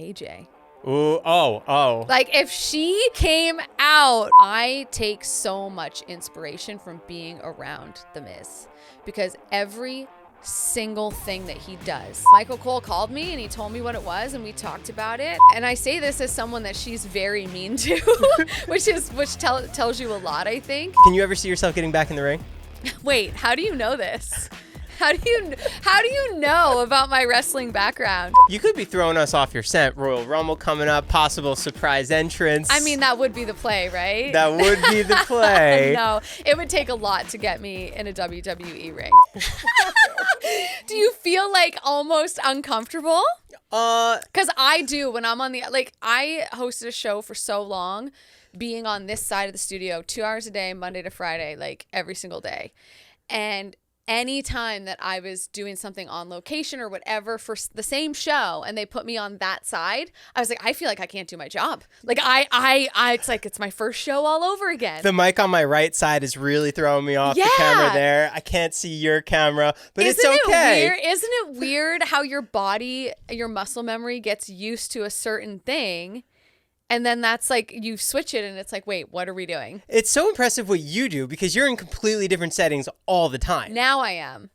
AJ. Ooh, oh. Like, if she came out, I take so much inspiration from being around The Miz, because every single thing that he does. Michael Cole called me and he told me what it was and we talked about it. And I say this as someone that she's very mean to, which tells you a lot, I think. Can you ever see yourself getting back in the ring? Wait, how do you know this? How do you know about my wrestling background? You could be throwing us off your scent. Royal Rumble coming up, possible surprise entrance. I mean, that would be the play, right? That would be the play. No, it would take a lot to get me in a WWE ring. Do you feel like almost uncomfortable? Because I do when I'm on I hosted a show for so long, being on this side of the studio 2 hours a day, Monday to Friday, like every single day. And any time that I was doing something on location or whatever for the same show and they put me on that side, I was like, I feel like I can't do my job. Like it's like, it's my first show all over again. The mic on my right side is really throwing me off the camera there. I can't see your camera, but it's okay. Isn't it weird how your body, your muscle memory gets used to a certain thing? And then that's like, you switch it and it's like, wait, what are we doing? It's so impressive what you do because you're in completely different settings all the time. Now I am.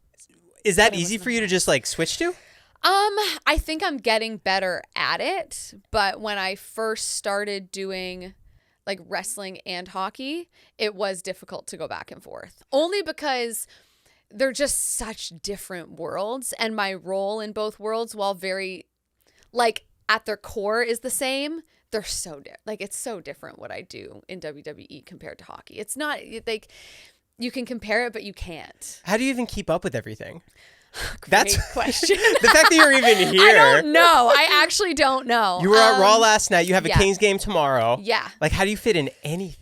Is that easy for you to just like switch to? I think I'm getting better at it. But when I first started doing like wrestling and hockey, it was difficult to go back and forth. Only because they're just such different worlds. And my role in both worlds, while very like at their core is the same, they're so it's so different what I do in WWE compared to hockey. It's not like you can compare it, but you can't. How do you even keep up with everything? Great question. The fact that you're even here. I don't know. I actually don't know. You were at Raw last night. You have a Kings game tomorrow. Yeah. Like, how do you fit in anything?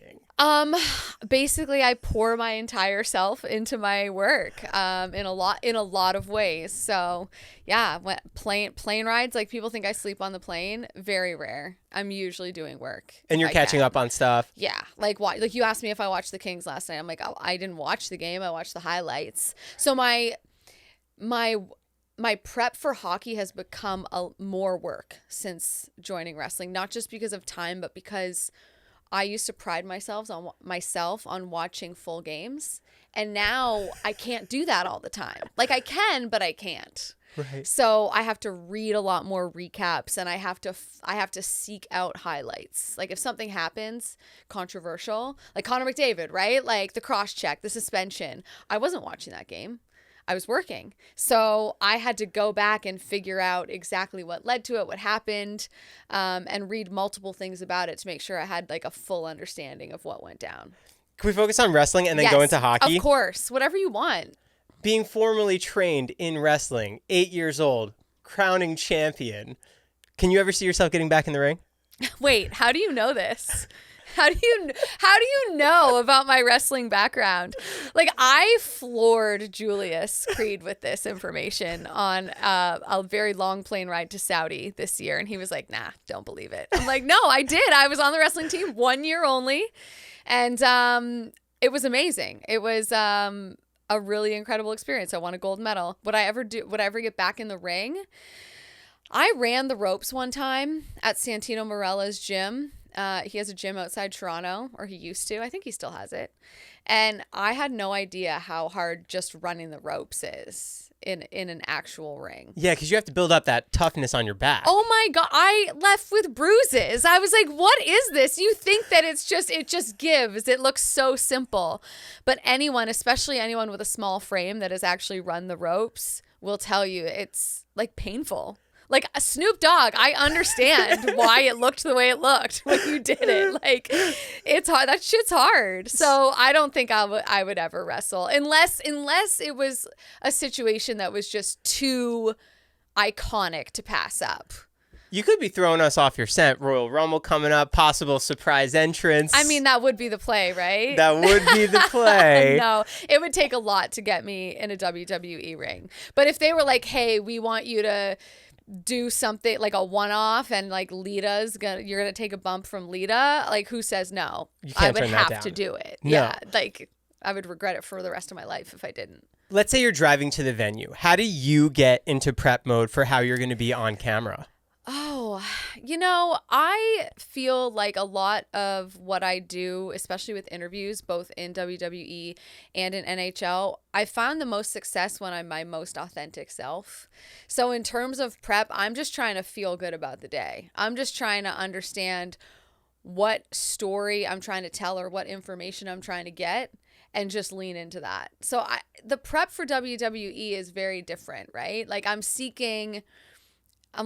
Basically I pour my entire self into my work, in a lot of ways. So yeah, plane rides, like people think I sleep on the plane. Very rare. I'm usually doing work. And you're catching up on stuff. Yeah. Like you asked me if I watched the Kings last night. I'm like, oh, I didn't watch the game. I watched the highlights. So my prep for hockey has become more work since joining wrestling, not just because of time, but because I used to pride myself on watching full games, and now I can't do that all the time. Like I can, but I can't. Right. So I have to read a lot more recaps, and I have to seek out highlights. Like if something happens controversial, like Connor McDavid, right? Like the cross check, the suspension. I wasn't watching that game. I was working. So I had to go back and figure out exactly what led to it, what happened, and read multiple things about it to make sure I had like a full understanding of what went down. Can we focus on wrestling and then go into hockey? Of course. Whatever you want. Being formally trained in wrestling, 8 years old, crowning champion. Can you ever see yourself getting back in the ring? Wait, how do you know this? How do you know about my wrestling background? Like I floored Julius Creed with this information on a very long plane ride to Saudi this year. And he was like, nah, don't believe it. I'm like, no, I did. I was on the wrestling team 1 year only. And it was amazing. It was a really incredible experience. I won a gold medal. Would I ever get back in the ring? I ran the ropes one time at Santino Morella's gym. He has a gym outside Toronto, or he used to. I think he still has it. And I had no idea how hard just running the ropes is in an actual ring. Yeah, because you have to build up that toughness on your back. Oh my God. I left with bruises. I was like, what is this? You think that it just gives. It looks so simple. But anyone, especially anyone with a small frame that has actually run the ropes, will tell you it's like painful. Like a Snoop Dogg, I understand why it looked the way it looked when you did it. Like, it's hard. That shit's hard. So I don't think I would ever wrestle unless it was a situation that was just too iconic to pass up. You could be throwing us off your scent. Royal Rumble coming up, possible surprise entrance. I mean, that would be the play, right? That would be the play. No, it would take a lot to get me in a WWE ring. But if they were like, hey, we want you to do something like a one-off and like you're gonna take a bump from Lita, like who says no? I would have to do it. No. Yeah, like I would regret it for the rest of my life if I didn't. Let's say you're driving to the venue. How do you get into prep mode for how you're going to be on camera? Oh, I feel like a lot of what I do, especially with interviews, both in WWE and in NHL, I found the most success when I'm my most authentic self. So in terms of prep, I'm just trying to feel good about the day. I'm just trying to understand what story I'm trying to tell or what information I'm trying to get and just lean into that. So the prep for WWE is very different, right? Like I'm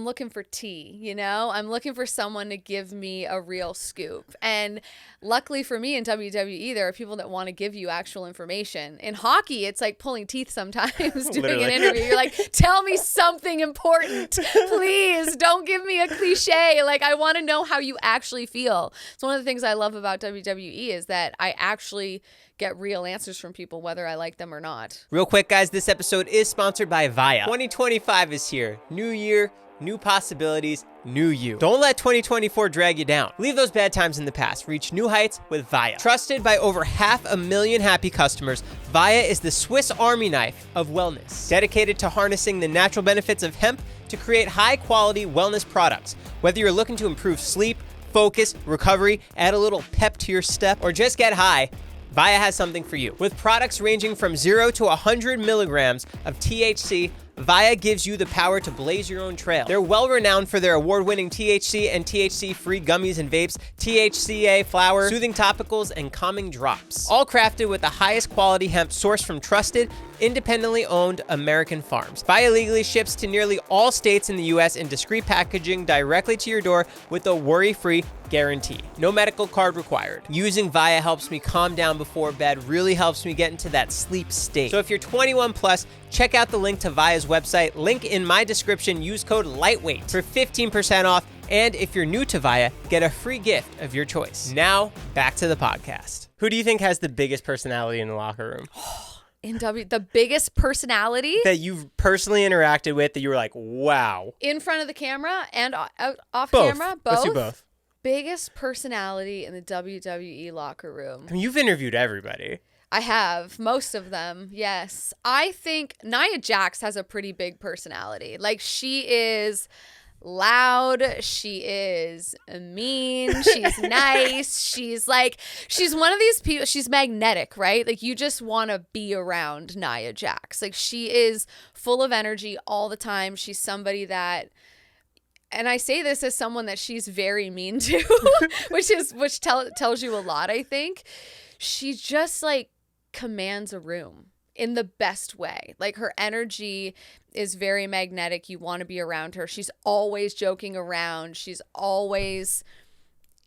looking for tea, I'm looking for someone to give me a real scoop. And luckily for me in WWE, there are people that want to give you actual information. In hockey, it's like pulling teeth sometimes doing an interview. You're like, tell me something important. Please don't give me a cliche. Like, I want to know how you actually feel. So one of the things I love about WWE is that I actually get real answers from people, whether I like them or not. Real quick, guys, this episode is sponsored by Via. 2025 is here. New year, new possibilities, new you. Don't let 2024 drag you down. Leave those bad times in the past. Reach new heights with Via. Trusted by over 500,000 happy customers, Via is the Swiss Army knife of wellness. Dedicated to harnessing the natural benefits of hemp to create high-quality wellness products. Whether you're looking to improve sleep, focus, recovery, add a little pep to your step, or just get high, Via has something for you. With products ranging from 0 to 100 milligrams of THC, Via gives you the power to blaze your own trail. They're well renowned for their award-winning THC and THC-free gummies and vapes, THCA flower, soothing topicals, and calming drops. All crafted with the highest quality hemp sourced from trusted, independently owned American farms. Via legally ships to nearly all states in the U.S. in discreet packaging directly to your door with a worry-free guarantee. No medical card required. Using Via helps me calm down before bed, really helps me get into that sleep state. So if you're 21 plus, check out the link to Via's website. Link in my description. Use code LIGHTWEIGHT for 15% off. And if you're new to Via, get a free gift of your choice. Now, back to the podcast. Who do you think has the biggest personality in the locker room? The biggest personality that you've personally interacted with that you were like, wow. In front of the camera and off both. camera? Both? Let's do both. Biggest personality in the WWE locker room. I mean, you've interviewed everybody. I have. Most of them, yes. I think Nia Jax has a pretty big personality. Like, she is loud. She is mean. She's nice. She's one of these people. She's magnetic, right? Like, you just want to be around Nia Jax. Like, she is full of energy all the time. She's somebody that, and I say this as someone that she's very mean to, which tells you a lot, I think. She just like commands a room in the best way. Like, her energy is very magnetic. You want to be around her. She's always joking around. She's always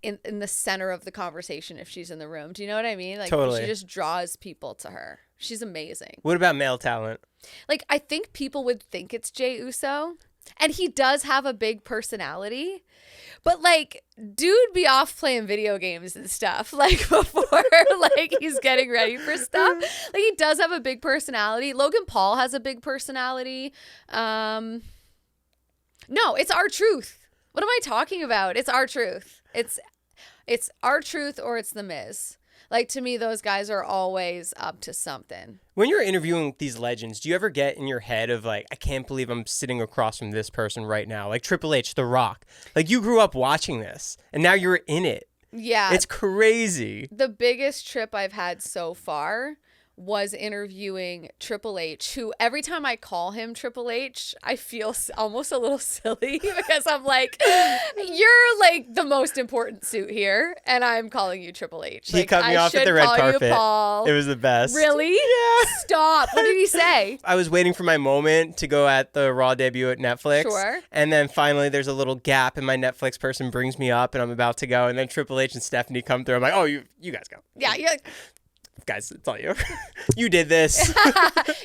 in the center of the conversation if she's in the room. Do you know what I mean? Like, totally. She just draws people to her. She's amazing. What about male talent? Like, I think people would think it's Jey Uso. And he does have a big personality, but like, dude be off playing video games and stuff, like, before like he's getting ready for stuff. Like, he does have a big personality. Logan Paul has a big personality. No, it's R-Truth. What am I talking about? It's R-Truth. It's R-Truth or it's The Miz. Like, to me, those guys are always up to something. When you're interviewing these legends, do you ever get in your head of like, I can't believe I'm sitting across from this person right now? Like Triple H, The Rock. Like, you grew up watching this and now you're in it. Yeah. It's crazy. The biggest trip I've had so far was interviewing Triple H, who every time I call him Triple H, I feel almost a little silly because I'm like, you're like the most important suit here, and I'm calling you Triple H. He cut me off at the red carpet. Paul. It was the best. Really? Yeah. Stop. What did he say? I was waiting for my moment to go at the Raw debut at Netflix. Sure. And then finally there's a little gap and my Netflix person brings me up and I'm about to go. And then Triple H and Stephanie come through. I'm like, oh, you guys go. Yeah, you're like, guys, it's all you. You did this.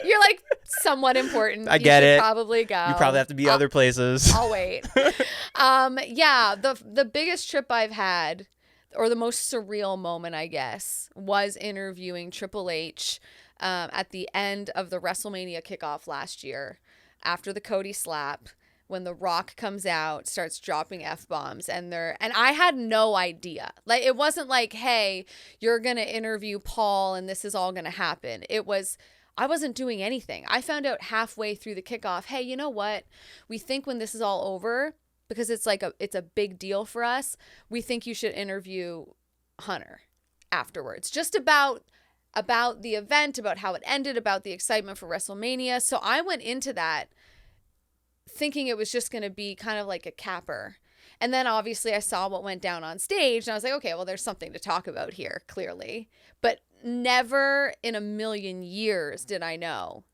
You're like somewhat important. I get it. Probably go. You probably have to be other places. I'll wait. Yeah, the biggest trip I've had, or the most surreal moment, I guess, was interviewing Triple H at the end of the WrestleMania kickoff last year, after the Cody slap. When The Rock comes out, starts dropping F-bombs, and I had no idea. Like, it wasn't like, hey, you're going to interview Paul and this is all going to happen. I wasn't doing anything. I found out halfway through the kickoff, hey, you know what? We think when this is all over, because it's like it's a big deal for us. We think you should interview Hunter afterwards, just about the event, about how it ended, about the excitement for WrestleMania. So I went into that thinking it was just going to be kind of like a capper. And then obviously I saw what went down on stage and I was like, okay, well, there's something to talk about here, clearly. But never in a million years did I know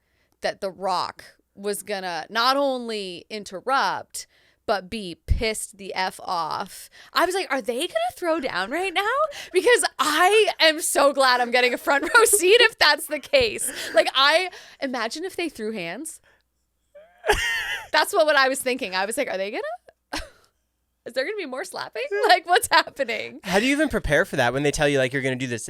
that The Rock was going to not only interrupt, but be pissed the F off. I was like, are they going to throw down right now? Because I am so glad I'm getting a front row seat if that's the case. Like, I imagine if they threw hands. That's what I was thinking. I was like, are they going to? Is there going to be more slapping? Like, what's happening? How do you even prepare for that when they tell you, like, you're going to do this?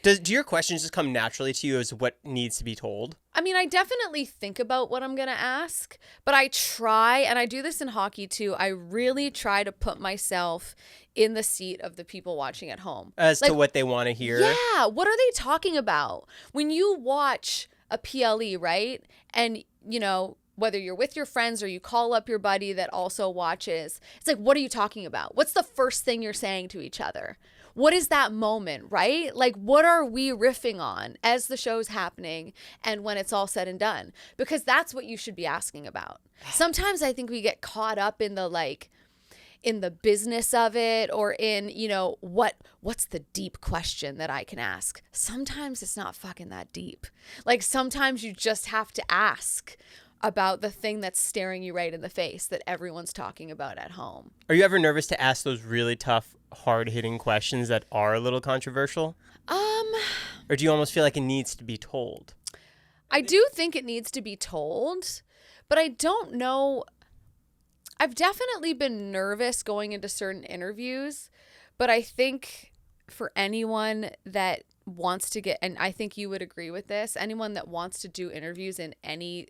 Do your questions just come naturally to you as what needs to be told? I mean, I definitely think about what I'm going to ask, but I try, and I do this in hockey too, I really try to put myself in the seat of the people watching at home. As to what they want to hear? Yeah. What are they talking about? When you watch a PLE, right? And, you know, whether you're with your friends or you call up your buddy that also watches, it's like, what are you talking about? What's the first thing you're saying to each other? What is that moment, right? Like, what are we riffing on as the show's happening and when it's all said and done? Because that's what you should be asking about. Sometimes I think we get caught up in the business of it, or in, you know, what's the deep question that I can ask? Sometimes it's not fucking that deep. Like, sometimes you just have to ask about the thing that's staring you right in the face that everyone's talking about at home. Are you ever nervous to ask those really tough, hard-hitting questions that are a little controversial? Or do you almost feel like it needs to be told? I do think it needs to be told, but I don't know. I've definitely been nervous going into certain interviews, but I think for anyone that wants to get, and I think you would agree with this, anyone that wants to do interviews in any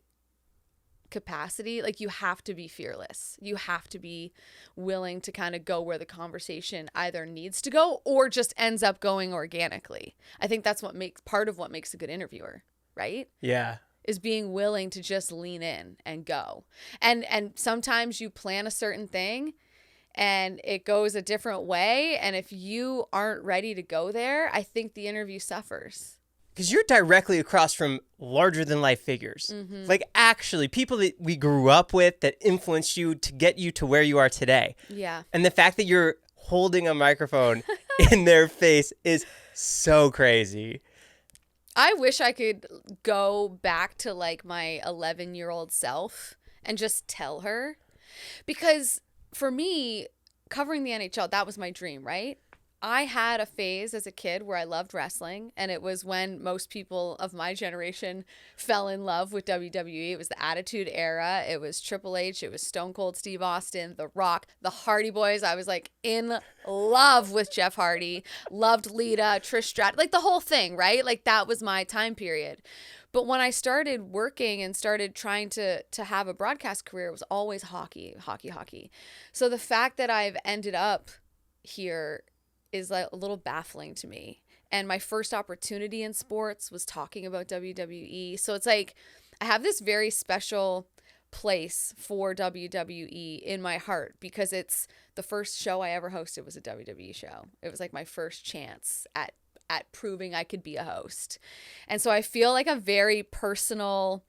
capacity, like, you have to be fearless. You have to be willing to kind of go where the conversation either needs to go or just ends up going organically. I think that's part of what makes a good interviewer, right? Yeah. Is being willing to just lean in and go. And sometimes you plan a certain thing and it goes a different way, and if you aren't ready to go there, I think the interview suffers. Because you're directly across from larger-than-life figures. Mm-hmm. Like, actually, people that we grew up with that influenced you to get you to where you are today. Yeah. And the fact that you're holding a microphone in their face is so crazy. I wish I could go back to, like, my 11-year-old self and just tell her. Because for me, covering the NHL, that was my dream, right? I had a phase as a kid where I loved wrestling, and it was when most people of my generation fell in love with WWE. It was the Attitude Era. It was Triple H. It was Stone Cold Steve Austin, The Rock, the Hardy Boys. I was, like, in love with Jeff Hardy, loved Lita, Trish Stratus, like, the whole thing, right? Like, that was my time period. But when I started working and started trying to have a broadcast career, it was always hockey. So the fact that I've ended up here is, like, a little baffling to me. And my first opportunity in sports was talking about WWE. So it's like I have this very special place for WWE in my heart because it's the first show I ever hosted was a WWE show. It was like my first chance at proving I could be a host. And so I feel like a very personal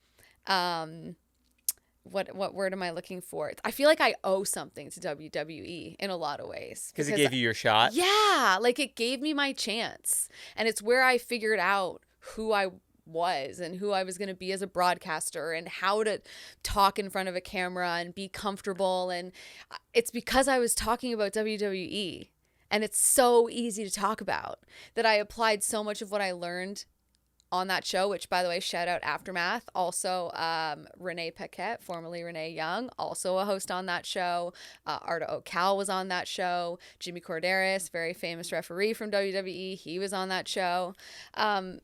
what word am I looking for? I feel like I owe something to WWE in a lot of ways. Because it gave you your shot? Yeah, like, it gave me my chance. And it's where I figured out who I was and who I was going to be as a broadcaster and how to talk in front of a camera and be comfortable. And it's because I was talking about WWE. And it's so easy to talk about that I applied so much of what I learned on that show, which, by the way, shout out Aftermath. Also, Renee Paquette, formerly Renee Young, also a host on that show. Arda O'Cal was on that show. Jimmy Corderas, very famous referee from WWE, he was on that show. You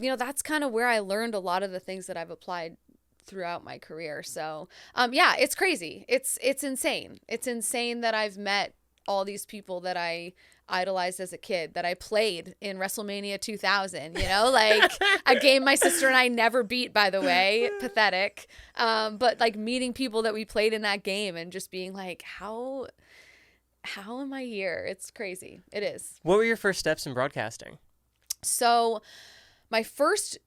know, that's kind of where I learned a lot of the things that I've applied throughout my career. So, yeah, it's crazy. It's insane. It's insane that I've met all these people that I idolized as a kid that I played in WrestleMania 2000, you know, like a game my sister and I never beat, by the way, pathetic. But like meeting people that we played in that game and just being like, how am I here? It's crazy. It is. What were your first steps in broadcasting? So my first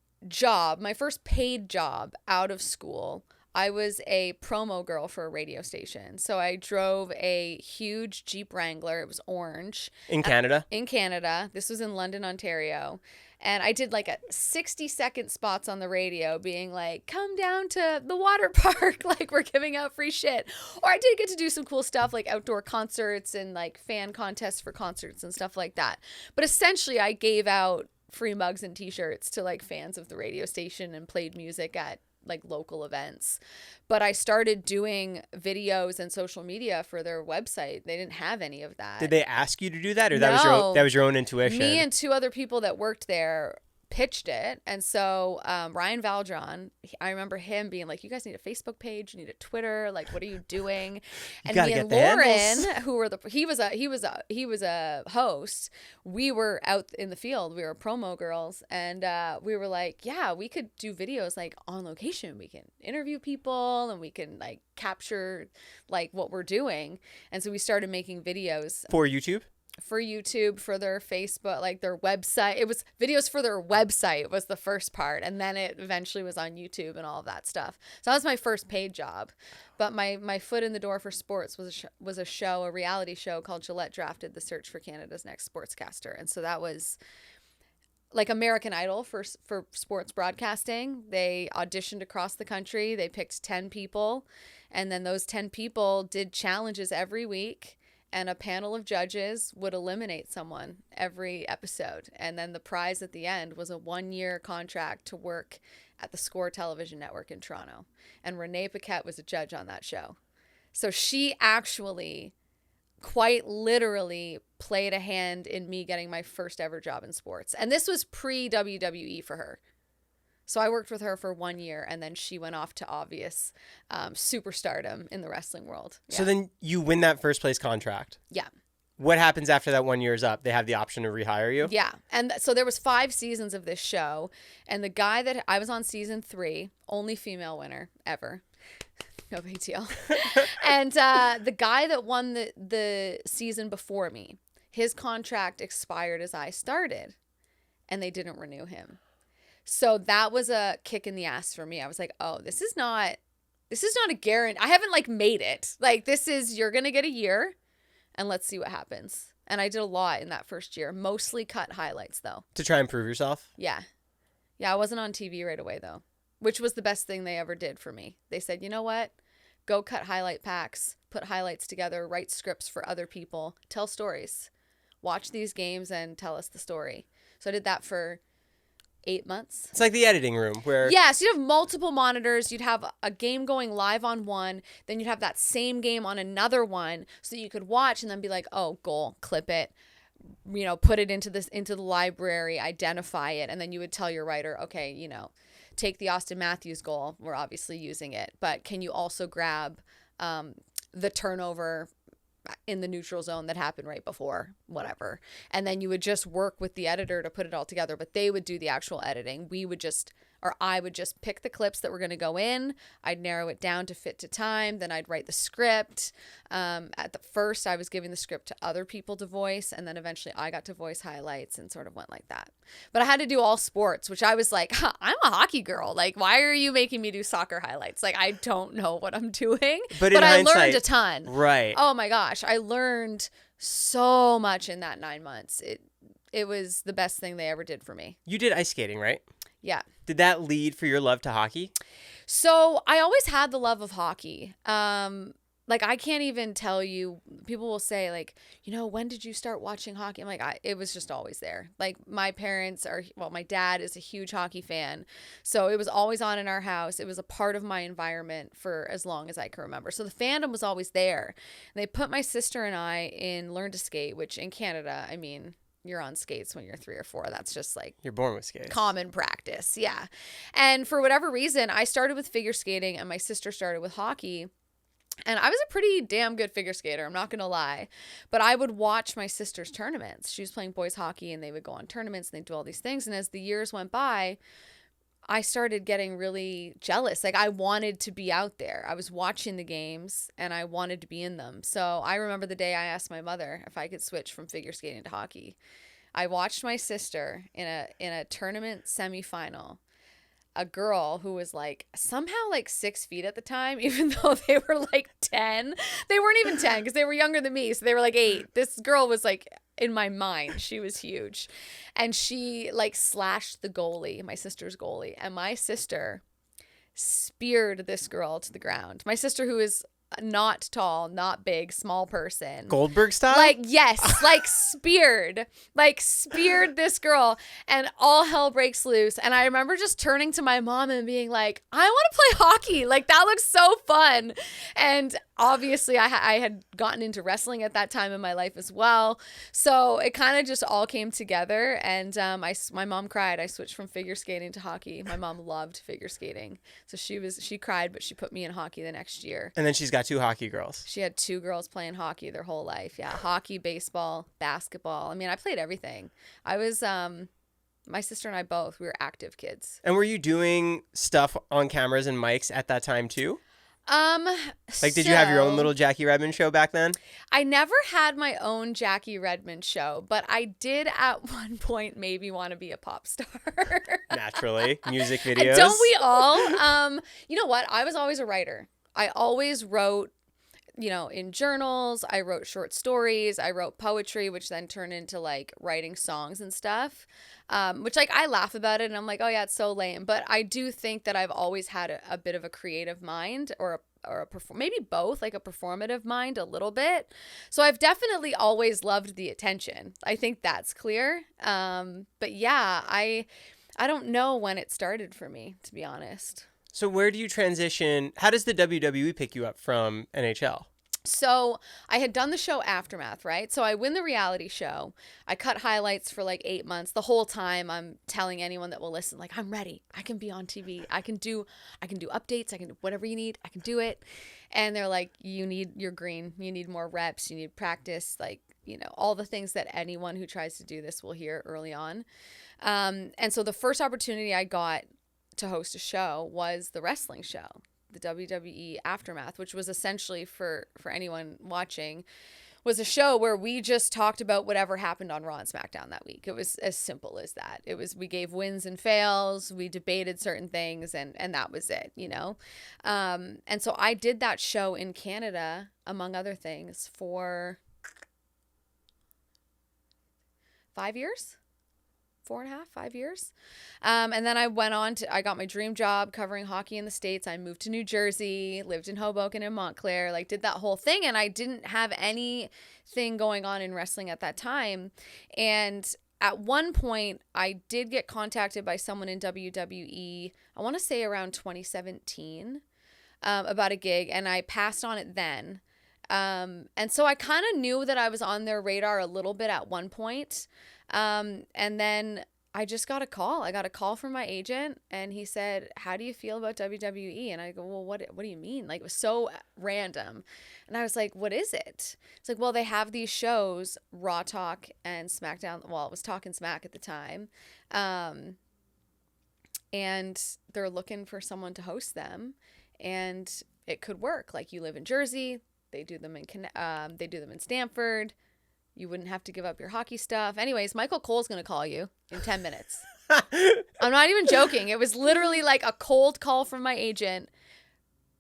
paid job out of school, I was a promo girl for a radio station. So I drove a huge Jeep Wrangler. It was orange. In Canada? In Canada. This was in London, Ontario. And I did like a 60-second spots on the radio being like, come down to the water park. Like, we're giving out free shit. Or I did get to do some cool stuff like outdoor concerts and like fan contests for concerts and stuff like that. But essentially, I gave out free mugs and t-shirts to like fans of the radio station and played music at like local events. But I started doing videos and social media for their website. They didn't have any of that. Did they ask you to do that, or No. that was your own intuition? Me and two other people that worked there pitched it. And so Ryan Valdron, I remember him being like, you guys need a Facebook page, you need a Twitter, like what are you doing? And me and Lauren, who were he was a host, we were out in the field, we were promo girls, and we were like, yeah, we could do videos like on location, we can interview people and we can like capture like what we're doing. And so we started making videos for YouTube, for their Facebook, like their website. It was videos for their website was the first part. And then it eventually was on YouTube and all of that stuff. So that was my first paid job. But my foot in the door for sports was a reality show called Gillette Drafted: The Search for Canada's Next Sportscaster. And so that was like American Idol for sports broadcasting. They auditioned across the country. They picked 10 people. And then those 10 people did challenges every week. And a panel of judges would eliminate someone every episode. And then the prize at the end was a 1-year contract to work at the Score television network in Toronto. And Renee Paquette was a judge on that show. So she actually quite literally played a hand in me getting my first ever job in sports. And this was pre-WWE for her. So I worked with her for 1 year, and then she went off to obvious superstardom in the wrestling world. Yeah. So then you win that first place contract. Yeah. What happens after that 1 year is up? They have the option to rehire you? Yeah. And so there was 5 seasons of this show, and the guy that I was on season 3, only female winner ever. No big deal. And the guy that won the season before me, his contract expired as I started, and they didn't renew him. So that was a kick in the ass for me. I was like, oh, this is not a guarantee. I haven't like made it. Like this is, you're going to get a year and let's see what happens. And I did a lot in that first year, mostly cut highlights though. To try and prove yourself? Yeah. Yeah. I wasn't on TV right away though, which was the best thing they ever did for me. They said, you know what? Go cut highlight packs, put highlights together, write scripts for other people, tell stories, watch these games and tell us the story. So I did that for 8 months. It's like the editing room where... Yeah, so you'd have multiple monitors. You'd have a game going live on one. Then you'd have that same game on another one so that you could watch and then be like, oh, goal, clip it, you know, put it into the library, identify it. And then you would tell your writer, okay, you know, take the Austin Matthews goal. We're obviously using it. But can you also grab the turnover in the neutral zone that happened right before, whatever. And then you would just work with the editor to put it all together, but they would do the actual editing. I would just pick the clips that were going to go in. I'd narrow it down to fit to time. Then I'd write the script. At the first, I was giving the script to other people to voice, and then eventually I got to voice highlights and sort of went like that. But I had to do all sports, which I was like, I'm a hockey girl. Like, why are you making me do soccer highlights? Like, I don't know what I'm doing. But I learned a ton. Right. Oh my gosh. I learned so much in that 9 months. It was the best thing they ever did for me. You did ice skating, right? Yeah. Did that lead for your love to hockey? So I always had the love of hockey. Like, I can't even tell you, people will say, like, you know, when did you start watching hockey? I'm like, it was just always there. Like, my dad is a huge hockey fan. So it was always on in our house. It was a part of my environment for as long as I can remember. So the fandom was always there. And they put my sister and I in Learn to Skate, which in Canada, I mean, you're on skates when you're 3 or 4. That's just like... You're born with skates. Common practice, yeah. And for whatever reason, I started with figure skating and my sister started with hockey. And I was a pretty damn good figure skater, I'm not going to lie. But I would watch my sister's tournaments. She was playing boys hockey, and they would go on tournaments, and they'd do all these things. And as the years went by, I started getting really jealous. Like, I wanted to be out there. I was watching the games, and I wanted to be in them. So I remember the day I asked my mother if I could switch from figure skating to hockey. I watched my sister in a tournament semifinal. A girl who was like somehow like 6 feet at the time, even though they were like 10. They weren't even 10 because they were younger than me. So they were like 8. This girl was like, in my mind, she was huge. And she like slashed the goalie, my sister's goalie. And my sister speared this girl to the ground. My sister, who is not tall, not big, small person. Goldberg style? Like, yes, like speared this girl, and all hell breaks loose. And I remember just turning to my mom and being like, I want to play hockey. Like, that looks so fun. And obviously I had gotten into wrestling at that time in my life as well. So it kind of just all came together. And my mom cried. I switched from figure skating to hockey. My mom loved figure skating. So she cried, but she put me in hockey the next year. And then she's got 2 hockey girls. She had 2 girls playing hockey their whole life. Yeah. Hockey, baseball, basketball. I mean, I played everything. I was, my sister and I both, we were active kids. And were you doing stuff on cameras and mics at that time too? Like, did you have your own little Jackie Redmond show back then? I never had my own Jackie Redmond show, but I did at one point maybe want to be a pop star. Naturally. Music videos. Don't we all? You know what? I was always a writer. I always wrote, you know, in journals. I wrote short stories. I wrote poetry, which then turned into like writing songs and stuff, which like I laugh about it and I'm like, oh yeah, it's so lame. But I do think that I've always had a bit of a creative mind or maybe both, like a performative mind a little bit. So I've definitely always loved the attention. I think that's clear. But yeah, I don't know when it started for me, to be honest. So where do you transition? How does the WWE pick you up from NHL? So I had done the show Aftermath, right? So I win the reality show. I cut highlights for like 8 months. The whole time I'm telling anyone that will listen, like, I'm ready. I can be on TV. I can do updates. I can do whatever you need. I can do it. And they're like, you're green. You need more reps. You need practice. Like, you know, all the things that anyone who tries to do this will hear early on. And so the first opportunity I got to host a show was the wrestling show, the WWE Aftermath, which was essentially, for anyone watching, was a show where we just talked about whatever happened on Raw and SmackDown that week. It was as simple as that. It was, we gave wins and fails, we debated certain things, and that was it, you know? And so I did that show in Canada, among other things, for 5 years? 4.5, 5 years. And then I went on I got my dream job covering hockey in the States. I moved to New Jersey, lived in Hoboken and Montclair, like did that whole thing. And I didn't have anything going on in wrestling at that time. And at one point I did get contacted by someone in WWE, I want to say around 2017, about a gig, and I passed on it then. And so I kind of knew that I was on their radar a little bit at one point. And then I just got a call. I got a call from my agent, and he said, how do you feel about WWE? And I go, well, what do you mean? Like, it was so random. And I was like, what is it? It's like, well, they have these shows, Raw Talk and SmackDown. Well, it was Talk and Smack at the time. And they're looking for someone to host them, and it could work. Like, you live in Jersey. They do them in Stamford. You wouldn't have to give up your hockey stuff. Anyways, Michael Cole's going to call you in 10 minutes. I'm not even joking. It was literally like a cold call from my agent.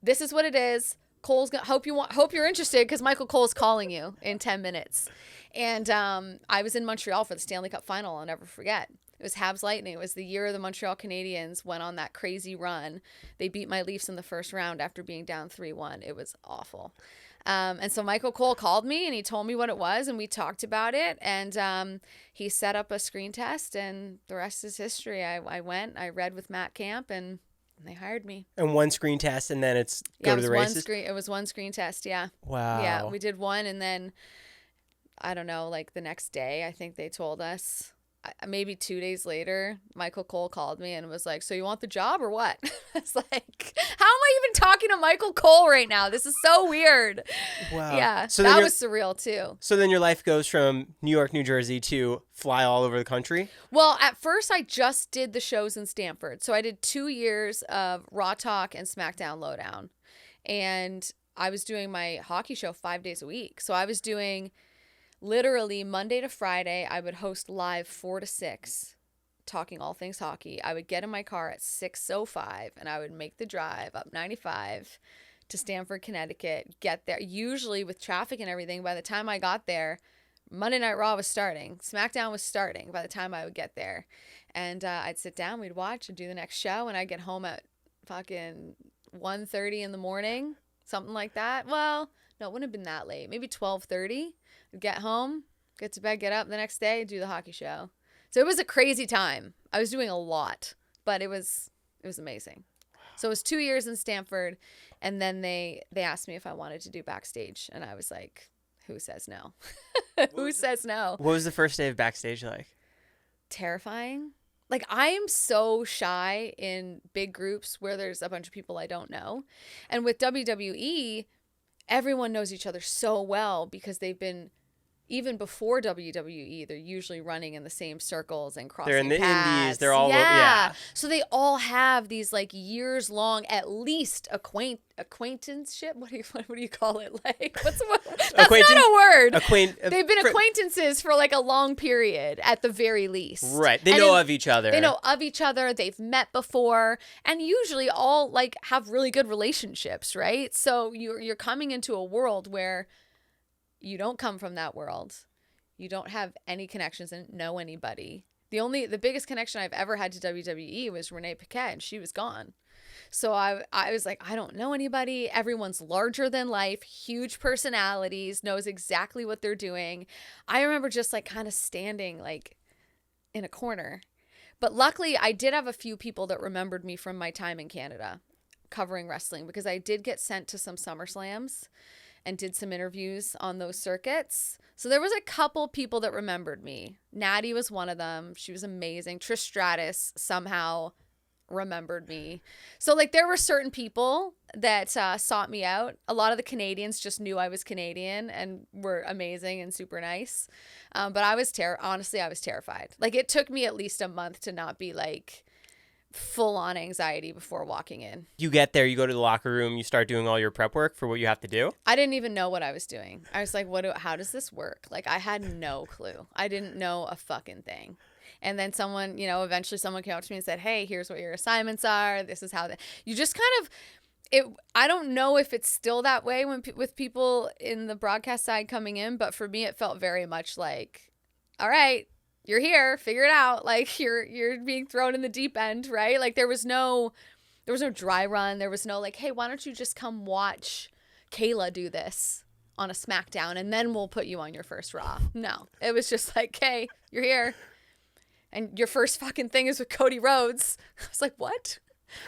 This is what it is. Cole's going to hope you're interested because Michael Cole's calling you in 10 minutes. And I was in Montreal for the Stanley Cup final. I'll never forget. It was Habs Lightning. It was the year the Montreal Canadiens went on that crazy run. They beat my Leafs in the first round after being down 3-1. It was awful. And so Michael Cole called me and he told me what it was, and we talked about it, and he set up a screen test, and the rest is history. I went, I read with Matt Camp, and they hired me. And one screen test, and then it's go to the races? It was one screen test, yeah. Wow. Yeah, we did one, and then, I don't know, like the next day, I think they told us. maybe 2 days later, Michael Cole called me and was like, so you want the job or what? I was like, how am I even talking to Michael Cole right now? This is so weird. Wow. Yeah, So that was surreal too. So then your life goes from New York, New Jersey to fly all over the country? Well, at first I just did the shows in Stamford. So I did 2 years of Raw Talk and SmackDown Lowdown. And I was doing my hockey show 5 days a week. So I was doing literally Monday to Friday. I would host live 4 to 6, talking all things hockey. I would get in my car at 6:05 and I would make the drive up 95 to Stamford, Connecticut, get there. Usually with traffic and everything, by the time I got there, Monday Night Raw was starting. SmackDown was starting by the time I would get there. And I'd sit down, we'd watch and do the next show, and I'd get home at fucking 1:30 in the morning, something like that. Well, no, it wouldn't have been that late. Maybe 12:30. I'd get home, get to bed, get up the next day, do the hockey show. So it was a crazy time. I was doing a lot, but it was amazing. So it was 2 years in Stamford, and then they asked me if I wanted to do backstage, and I was like, who says no? Who says no? What was the first day of backstage like? Terrifying. Like, I am so shy in big groups where there's a bunch of people I don't know. And with WWE, everyone knows each other so well because they've been, even before WWE, they're usually running in the same circles and crossing paths. They're in the indies. They're all yeah. So they all have these like years long, at least acquaintanceship. What do you call it? Like, that's not a word. They've been acquaintances for like a long period at the very least. Right. They know of each other. They know of each other. They've met before, and usually all like have really good relationships, right? So you're coming into a world where you don't come from that world. You don't have any connections and know anybody. The biggest connection I've ever had to WWE was Renee Paquette, and she was gone. So I was like, I don't know anybody. Everyone's larger than life, huge personalities, knows exactly what they're doing. I remember just like kind of standing like in a corner. But luckily, I did have a few people that remembered me from my time in Canada covering wrestling, because I did get sent to some SummerSlams and did some interviews on those circuits. So there was a couple people that remembered me. Natty was one of them. She was amazing. Trish Stratus somehow remembered me. So like there were certain people that sought me out. A lot of the Canadians just knew I was Canadian and were amazing and super nice. But I was honestly, I was terrified. Like it took me at least a month to not be like full-on anxiety before walking in. You get there, you go to the locker room, you start doing all your prep work for what you have to do? I didn't even know what I was doing. I was like, how does this work? Like, I had no clue. I didn't know a fucking thing. And then someone, eventually someone came up to me and said, hey, here's what your assignments are. This is how you just kind of, I don't know if it's still that way with people in the broadcast side coming in, but for me, it felt very much like, all right, you're here, figure it out. Like you're being thrown in the deep end, right? Like there was no dry run. There was no like, hey, why don't you just come watch Kayla do this on a SmackDown and then we'll put you on your first Raw. No, it was just like, hey, you're here. And your first fucking thing is with Cody Rhodes. I was like, what?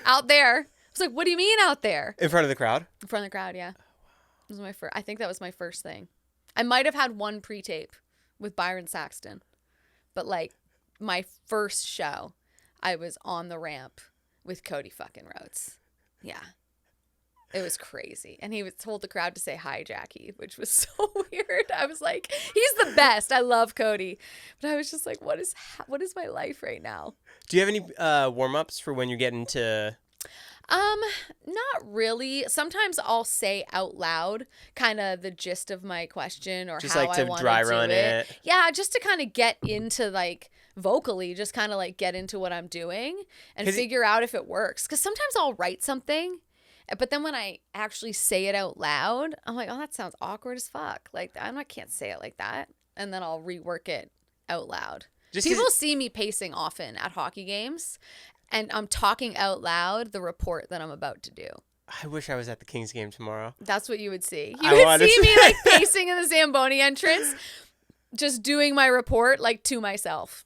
Out there. I was like, what do you mean out there? In front of the crowd? In front of the crowd, yeah. It was my first. I think that was my first thing. I might have had one pre-tape with Byron Saxton. But like my first show, I was on the ramp with Cody fucking Rhodes. Yeah. It was crazy. And he told the crowd to say hi, Jackie, which was so weird. I was like, he's the best. I love Cody. But I was just like, what is my life right now? Do you have any warm-ups for when you get into... Not really. Sometimes I'll say out loud kind of the gist of my question or just how like to I want dry to do run it. Yeah, just to kind of get into like vocally, just kind of like get into what I'm doing and figure out if it works. Because sometimes I'll write something, but then when I actually say it out loud, I'm like, oh, that sounds awkward as fuck. Like I can't say it like that. And then I'll rework it out loud. People see me pacing often at hockey games. And I'm talking out loud the report that I'm about to do. I wish I was at the Kings game tomorrow. That's what you would see. You would see me like pacing in the Zamboni entrance, just doing my report like to myself.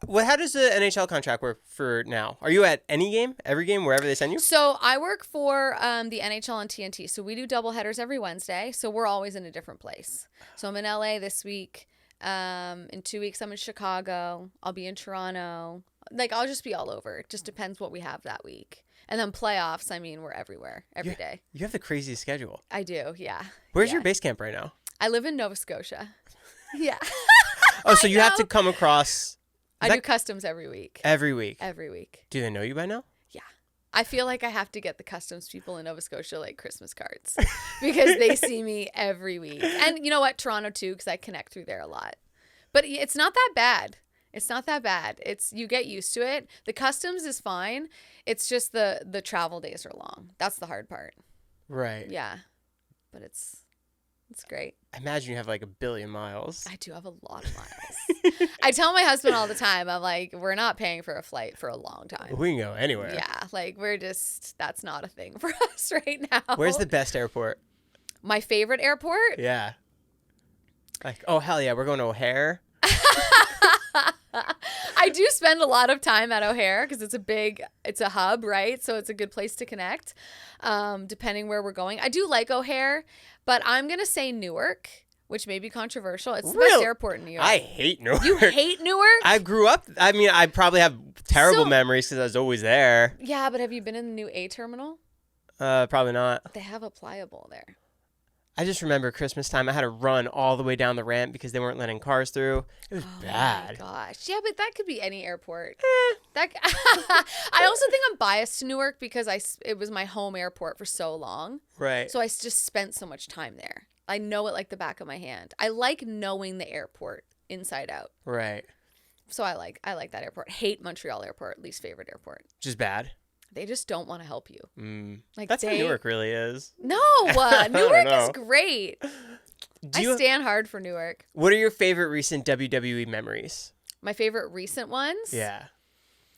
Well, how does the NHL contract work for now? Are you at any game, every game, wherever they send you? So I work for the NHL on TNT. So we do doubleheaders every Wednesday. So we're always in a different place. So I'm in LA this week. In 2 weeks, I'm in Chicago. I'll be in Toronto. Like, I'll just be all over. It just depends what we have that week. And then playoffs, I mean, we're everywhere, every day. You have the craziest schedule. I do, yeah. Where's your base camp right now? I live in Nova Scotia. Yeah. Oh, so you have to come across. I do customs every week. Every week? Every week. Do they know you by now? Yeah. I feel like I have to get the customs people in Nova Scotia like Christmas cards because they see me every week. And you know what? Toronto too, because I connect through there a lot. But it's not that bad. It's not that bad. You get used to it. The customs is fine. It's just the travel days are long. That's the hard part. Right. Yeah. But it's great. I imagine you have like 1 billion miles. I do have a lot of miles. I tell my husband all the time, I'm like, we're not paying for a flight for a long time. We can go anywhere. Yeah. Like that's not a thing for us right now. Where's the best airport? My favorite airport? Yeah. Like, oh, hell yeah, we're going to O'Hare. I do spend a lot of time at O'Hare because it's a hub, right? So it's a good place to connect, depending where we're going. I do like O'Hare, but I'm going to say Newark, which may be controversial. It's the best airport in New York. I hate Newark. You hate Newark? I grew up, I mean, I probably have terrible memories because I was always there. Yeah, but have you been in the new A terminal? Probably not. They have a pliable there. I just remember Christmas time, I had to run all the way down the ramp because they weren't letting cars through. It was bad. Oh my gosh. Yeah, but that could be any airport. I also think I'm biased to Newark because it was my home airport for so long. Right. So I just spent so much time there. I know it like the back of my hand. I like knowing the airport inside out. Right. So I like that airport. Hate Montreal airport, least favorite airport. Just bad. They just don't want to help you. Like that's how Newark really is. No, Newark is great. I stand hard for Newark. What are your favorite recent WWE memories? My favorite recent ones? Yeah.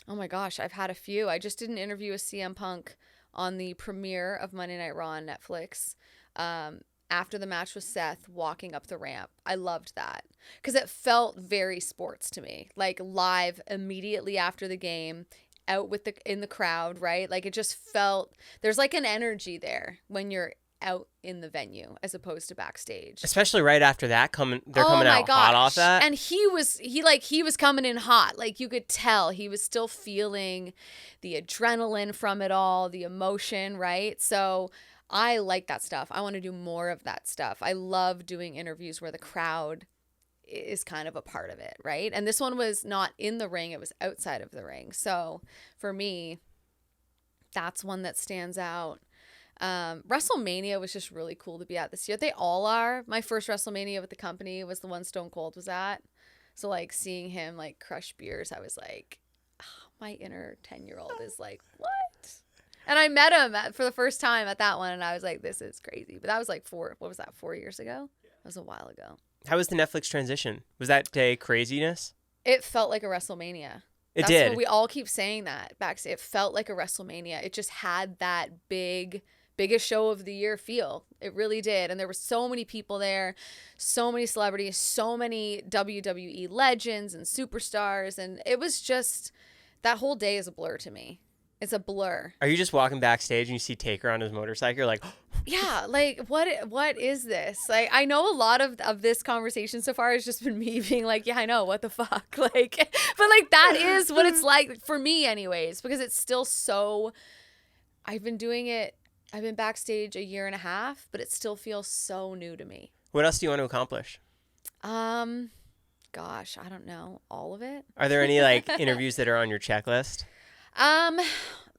Oh my gosh, I've had a few. I just did an interview with CM Punk on the premiere of Monday Night Raw on Netflix. After the match with Seth, walking up the ramp. I loved that because it felt very sports to me. Like live immediately after the game. Out in the crowd, right? Like it just felt there's like an energy there when you're out in the venue as opposed to backstage. Especially right after that, they're coming out hot off that. And he was coming in hot. Like you could tell he was still feeling the adrenaline from it all, the emotion, right? So I like that stuff. I want to do more of that stuff. I love doing interviews where the crowd is kind of a part of it, right? And this one was not in the ring, it was outside of the ring. So for me, that's one that stands out. WrestleMania was just really cool to be at this year. They all are. My first WrestleMania with the company was the one Stone Cold was at. So like seeing him like crush beers, I was like, oh, my inner 10-year-old is like, what? And I met him for the first time at that one, and I was like, this is crazy. But that was like 4 years ago? That was a while ago. How was the Netflix transition? Was that day craziness? It felt like a WrestleMania. It did. What we all keep saying that backstage. It felt like a WrestleMania. It just had that biggest show of the year feel. It really did. And there were so many people there, so many celebrities, so many WWE legends and superstars. And it was just, that whole day is a blur to me. It's a blur. Are you just walking backstage and you see Taker on his motorcycle? You're like, yeah, like what is this? Like I know a lot of this conversation so far has just been me being like, yeah, I know, what the fuck? Like, but like that is what it's like for me anyways, because it's still so, I've been backstage 1.5 years, but it still feels so new to me. What else do you want to accomplish? Gosh, I don't know. All of it. Are there any like interviews that are on your checklist?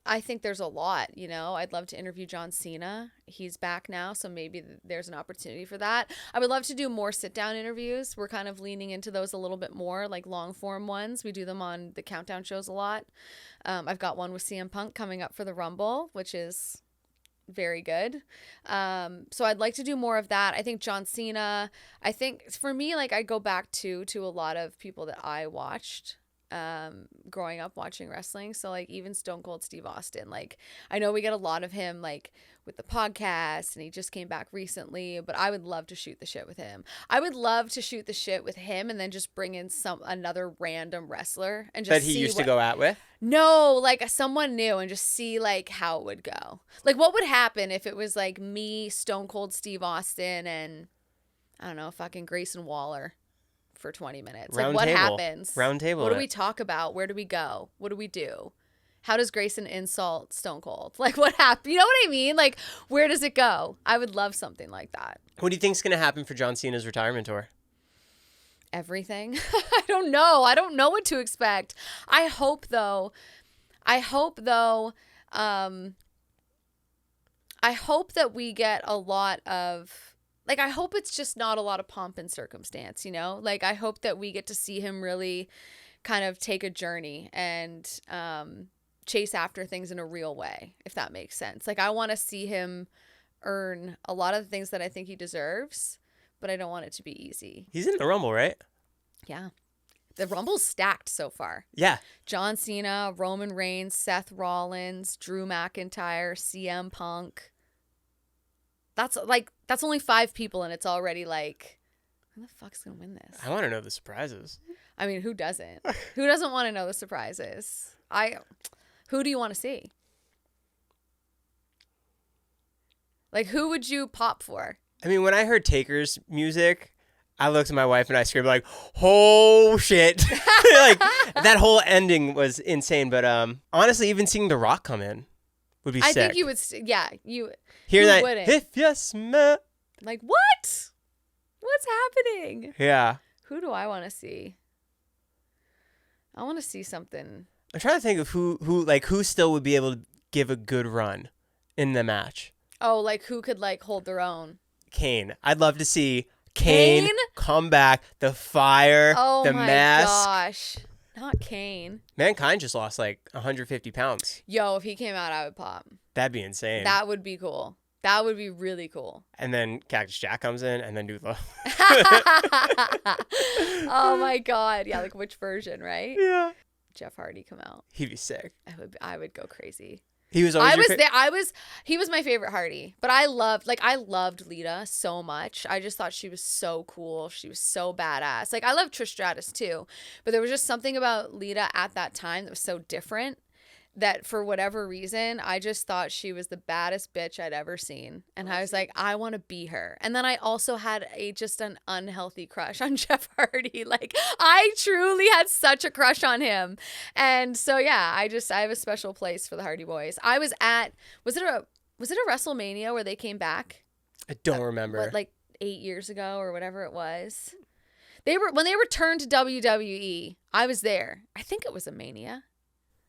I think there's a lot, I'd love to interview John Cena. He's back now, so maybe there's an opportunity for that. I would love to do more sit-down interviews. We're kind of leaning into those a little bit more, like long-form ones. We do them on the Countdown shows a lot. I've got one with CM Punk coming up for the Rumble, which is very good. So I'd like to do more of that. I think John Cena, I think for me, like I go back to a lot of people that I watched growing up watching wrestling. So like even Stone Cold Steve Austin, like I know we get a lot of him like with the podcast and he just came back recently, but I would love to shoot the shit with him. I would love to shoot the shit with him and then just bring in another random wrestler and just that he used to go out with. No, like someone new and just see like how it would go. Like what would happen if it was like me, Stone Cold Steve Austin, and I don't know, fucking Grayson Waller for 20 minutes. Round like, what table. happens? Round table. What do we talk about? Where do we go? What do we do? How does Grayson insult Stone Cold? Like, what happened? You know what I mean? Like, where does it go? I would love something like that. What do you think is going to happen for John Cena's retirement tour? Everything. I don't know. I don't know what to expect. I hope though, I hope that we get a lot of, like, I hope it's just not a lot of pomp and circumstance, you know? Like, I hope that we get to see him really kind of take a journey and chase after things in a real way, if that makes sense. Like, I want to see him earn a lot of the things that I think he deserves, but I don't want it to be easy. He's in the Rumble, right? Yeah. The Rumble's stacked so far. Yeah. John Cena, Roman Reigns, Seth Rollins, Drew McIntyre, CM Punk. That's only 5 people, and it's already like, who the fuck's going to win this? I want to know the surprises. I mean, who doesn't? Who doesn't want to know the surprises? Who do you want to see? Like, who would you pop for? I mean, when I heard Taker's music, I looked at my wife and I screamed like, "Oh shit!" Like, that whole ending was insane. But honestly, even seeing The Rock come in would be sick. I think you would. Yeah, you hear that? Wouldn't. If you smell. Like, what? What's happening? Yeah. Who do I want to see? I want to see something. I'm trying to think of who still would be able to give a good run in the match. Oh, like who could like hold their own? Kane. I'd love to see Kane come back. The fire, the mask. Oh my gosh. Not Kane. Mankind just lost like 150 pounds. Yo, if he came out, I would pop. That'd be insane. That would be cool. That would be really cool. And then Cactus Jack comes in and then do the... Oh my God. Yeah, like which version, right? Yeah. Jeff Hardy come out. He'd be sick. I would go crazy. He was always he was my favorite Hardy, but I loved Lita so much. I just thought she was so cool. She was so badass. Like, I love Trish Stratus too, but there was just something about Lita at that time that was so different that for whatever reason, I just thought she was the baddest bitch I'd ever seen. And I was like, I want to be her. And then I also had just an unhealthy crush on Jeff Hardy. Like, I truly had such a crush on him. And so, yeah, I have a special place for the Hardy Boys. I was at, was it a WrestleMania where they came back? I don't remember. Like 8 years ago or whatever it was. When they returned to WWE, I was there. I think it was a Mania.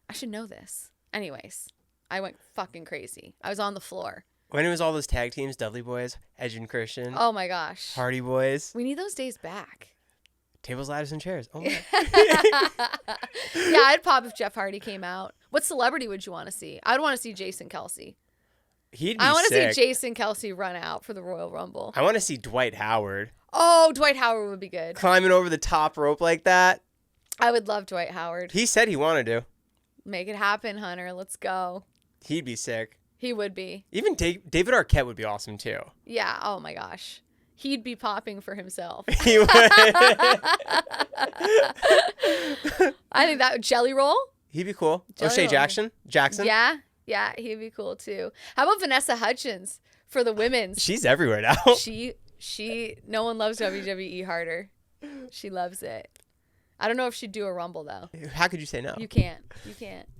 I should know this. Anyways, I went fucking crazy. I was on the floor. When it was all those tag teams, Dudley Boys, Edge and Christian. Oh my gosh. Hardy Boys. We need those days back. Tables, ladders, and chairs. Oh my. Yeah, I'd pop if Jeff Hardy came out. What celebrity would you want to see? I'd want to see Jason Kelley. He'd be I want to sick. see Jason Kelley run out for the Royal Rumble. I want to see Dwight Howard. Oh, Dwight Howard would be good. Climbing over the top rope like that. I would love Dwight Howard. He said he wanted to. Make it happen, Hunter. Let's go. He'd be sick. He would be. Even David Arquette would be awesome too. Yeah. Oh my gosh. He'd be popping for himself. He would. I think that Jelly Roll. He'd be cool. Jelly O'Shea Roll. Jackson. Yeah. Yeah. He'd be cool too. How about Vanessa Hudgens for the women's? She's everywhere now. No one loves WWE harder. She loves it. I don't know if she'd do a Rumble, though. How could you say no? You can't.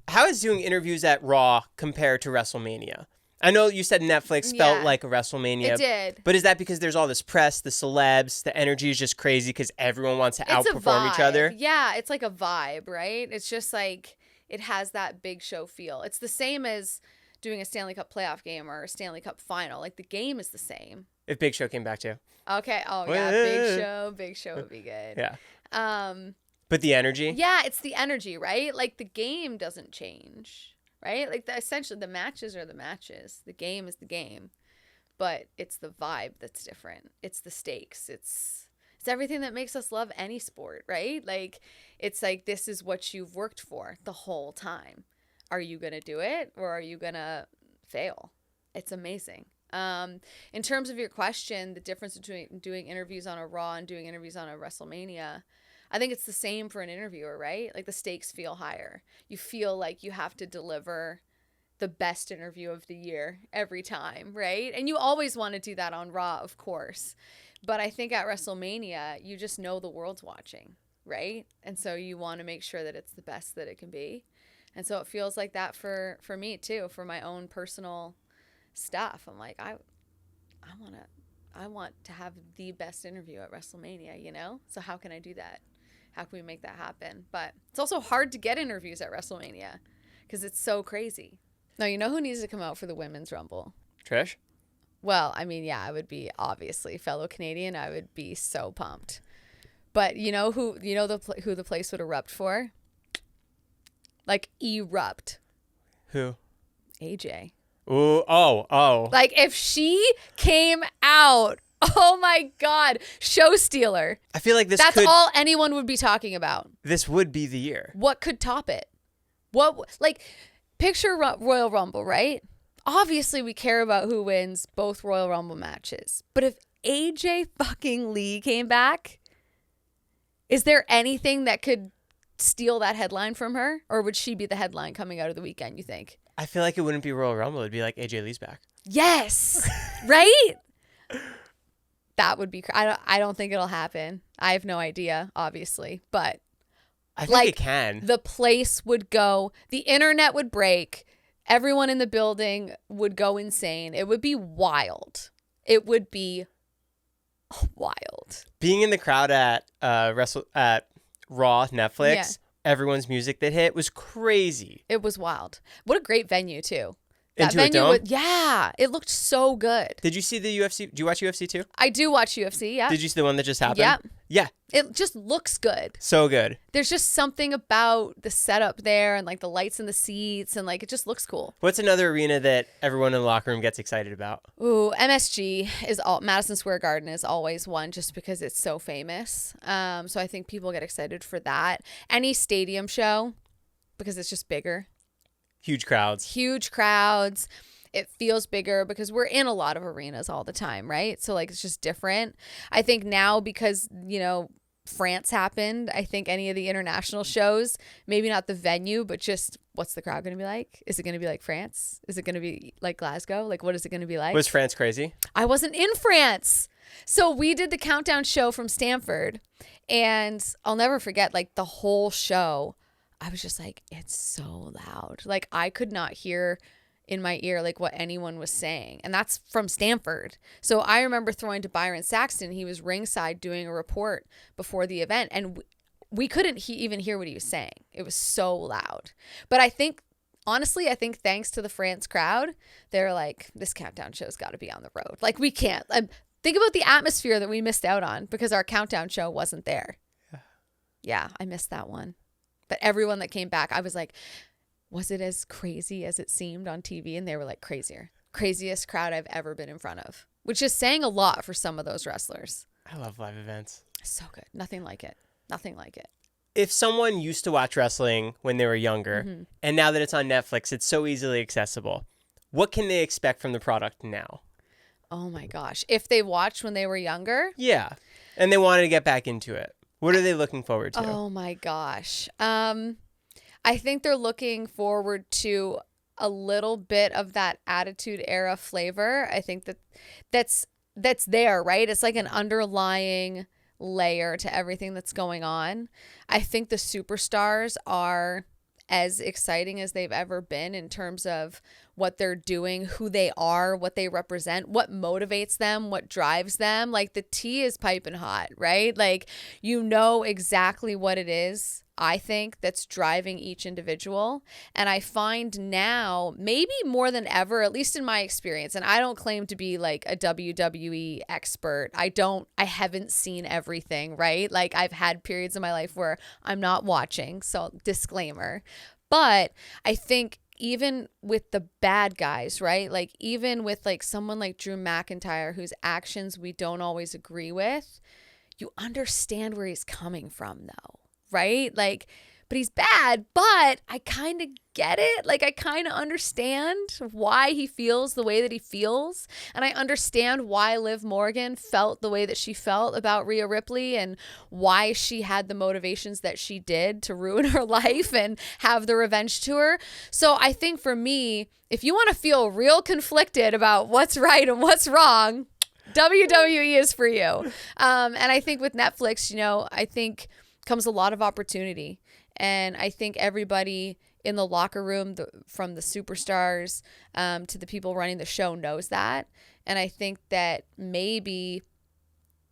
How is doing interviews at Raw compared to WrestleMania? I know you said Netflix felt like a WrestleMania. It did. But is that because there's all this press, the celebs, the energy is just crazy because everyone wants to outperform each other? Yeah, it's like a vibe, right? It's just like it has that big show feel. It's the same as doing a Stanley Cup playoff game or a Stanley Cup final. Like, the game is the same. If Big Show came back too. Okay. Oh, yeah. Big Show would be good. Yeah. But the energy? Yeah, it's the energy, right? Like, the game doesn't change, right? Like, essentially, the matches are the matches. The game is the game. But it's the vibe that's different. It's the stakes. It's everything that makes us love any sport, right? Like, it's like, this is what you've worked for the whole time. Are you going to do it or are you going to fail? It's amazing. In terms of your question, the difference between doing interviews on a Raw and doing interviews on a WrestleMania, I think it's the same for an interviewer, right? Like, the stakes feel higher. You feel like you have to deliver the best interview of the year every time, right? And you always want to do that on Raw, of course. But I think at WrestleMania, you just know the world's watching, right? And so you want to make sure that it's the best that it can be. And so it feels like that for me too, for my own personal stuff. I'm like, I want to have the best interview at WrestleMania, you know? So how can I do that? How can we make that happen? But it's also hard to get interviews at WrestleMania because it's so crazy. Now, you know who needs to come out for the Women's Rumble? Trish? Well, I mean, yeah, I would be obviously fellow Canadian. I would be so pumped. But you know who the place would erupt for? Like erupt. Who? AJ. Ooh, oh. Like if she came out, oh my God, show stealer. I feel like that's all anyone would be talking about. This would be the year. What could top it? Picture Royal Rumble, right? Obviously, we care about who wins both Royal Rumble matches. But if AJ fucking Lee came back, is there anything that could steal that headline from her? Or would she be the headline coming out of the weekend, you think? I feel like it wouldn't be Royal Rumble. It'd be like AJ Lee's back. Yes. Right? That would be... I don't think it'll happen. I have no idea, obviously. But... I think it can. The place would go... The internet would break... Everyone in the building would go insane. It would be wild. It would be wild. Being in the crowd at Raw Netflix, everyone's music that hit was crazy. It was wild. What a great venue too. Into a dome? It looked so good. Did you see the UFC? Do you watch UFC too? I do watch UFC, yeah. Did you see the one that just happened? Yeah. Yeah. It just looks good. So good. There's just something about the setup there and like the lights in the seats and like it just looks cool. What's another arena that everyone in the locker room gets excited about? Ooh, MSG Madison Square Garden is always one just because it's so famous. So I think people get excited for that. Any stadium show because it's just bigger. Huge crowds. It feels bigger because we're in a lot of arenas all the time, right? So like it's just different. I think now because, you know, France happened, I think any of the international shows, maybe not the venue, but just what's the crowd going to be like? Is it going to be like France? Is it going to be like Glasgow? Like what is it going to be like? Was France crazy? I wasn't in France. So we did the countdown show from Stanford and I'll never forget like the whole show. I was just like, it's so loud. Like I could not hear in my ear like what anyone was saying. And that's from Stanford. So I remember throwing to Byron Saxton. He was ringside doing a report before the event. And we couldn't even hear what he was saying. It was so loud. But I think, honestly, thanks to the France crowd, they're like, this countdown show's got to be on the road. Like we can't. Think about the atmosphere that we missed out on because our countdown show wasn't there. Yeah, I missed that one. But everyone that came back, I was like, was it as crazy as it seemed on TV? And they were like, craziest crowd I've ever been in front of, which is saying a lot for some of those wrestlers. I love live events. So good. Nothing like it. If someone used to watch wrestling when they were younger, and now that it's on Netflix, it's so easily accessible, what can they expect from the product now? Oh my gosh. If they watched when they were younger? Yeah. And they wanted to get back into it. What are they looking forward to? Oh my gosh. I think they're looking forward to a little bit of that Attitude Era flavor. I think that's there, right? It's like an underlying layer to everything that's going on. I think the superstars are as exciting as they've ever been in terms of what they're doing, who they are, what they represent, what motivates them, what drives them. Like the tea is piping hot, right? Like you know exactly what it is, I think, that's driving each individual. And I find now, maybe more than ever, at least in my experience, and I don't claim to be like a WWE expert. I haven't seen everything, right? Like I've had periods in my life where I'm not watching, so disclaimer. But I think even with the bad guys, right? Like even with like someone like Drew McIntyre, whose actions we don't always agree with, you understand where he's coming from though, right? Like, but he's bad, but I kind of get it. Like I kind of understand why he feels the way that he feels. And I understand why Liv Morgan felt the way that she felt about Rhea Ripley and why she had the motivations that she did to ruin her life and have the revenge tour. So I think for me, if you want to feel real conflicted about what's right and what's wrong, WWE is for you. And I think with Netflix, you know, I think comes a lot of opportunity. And I think everybody in the locker room, from the superstars to the people running the show, knows that. And I think that maybe,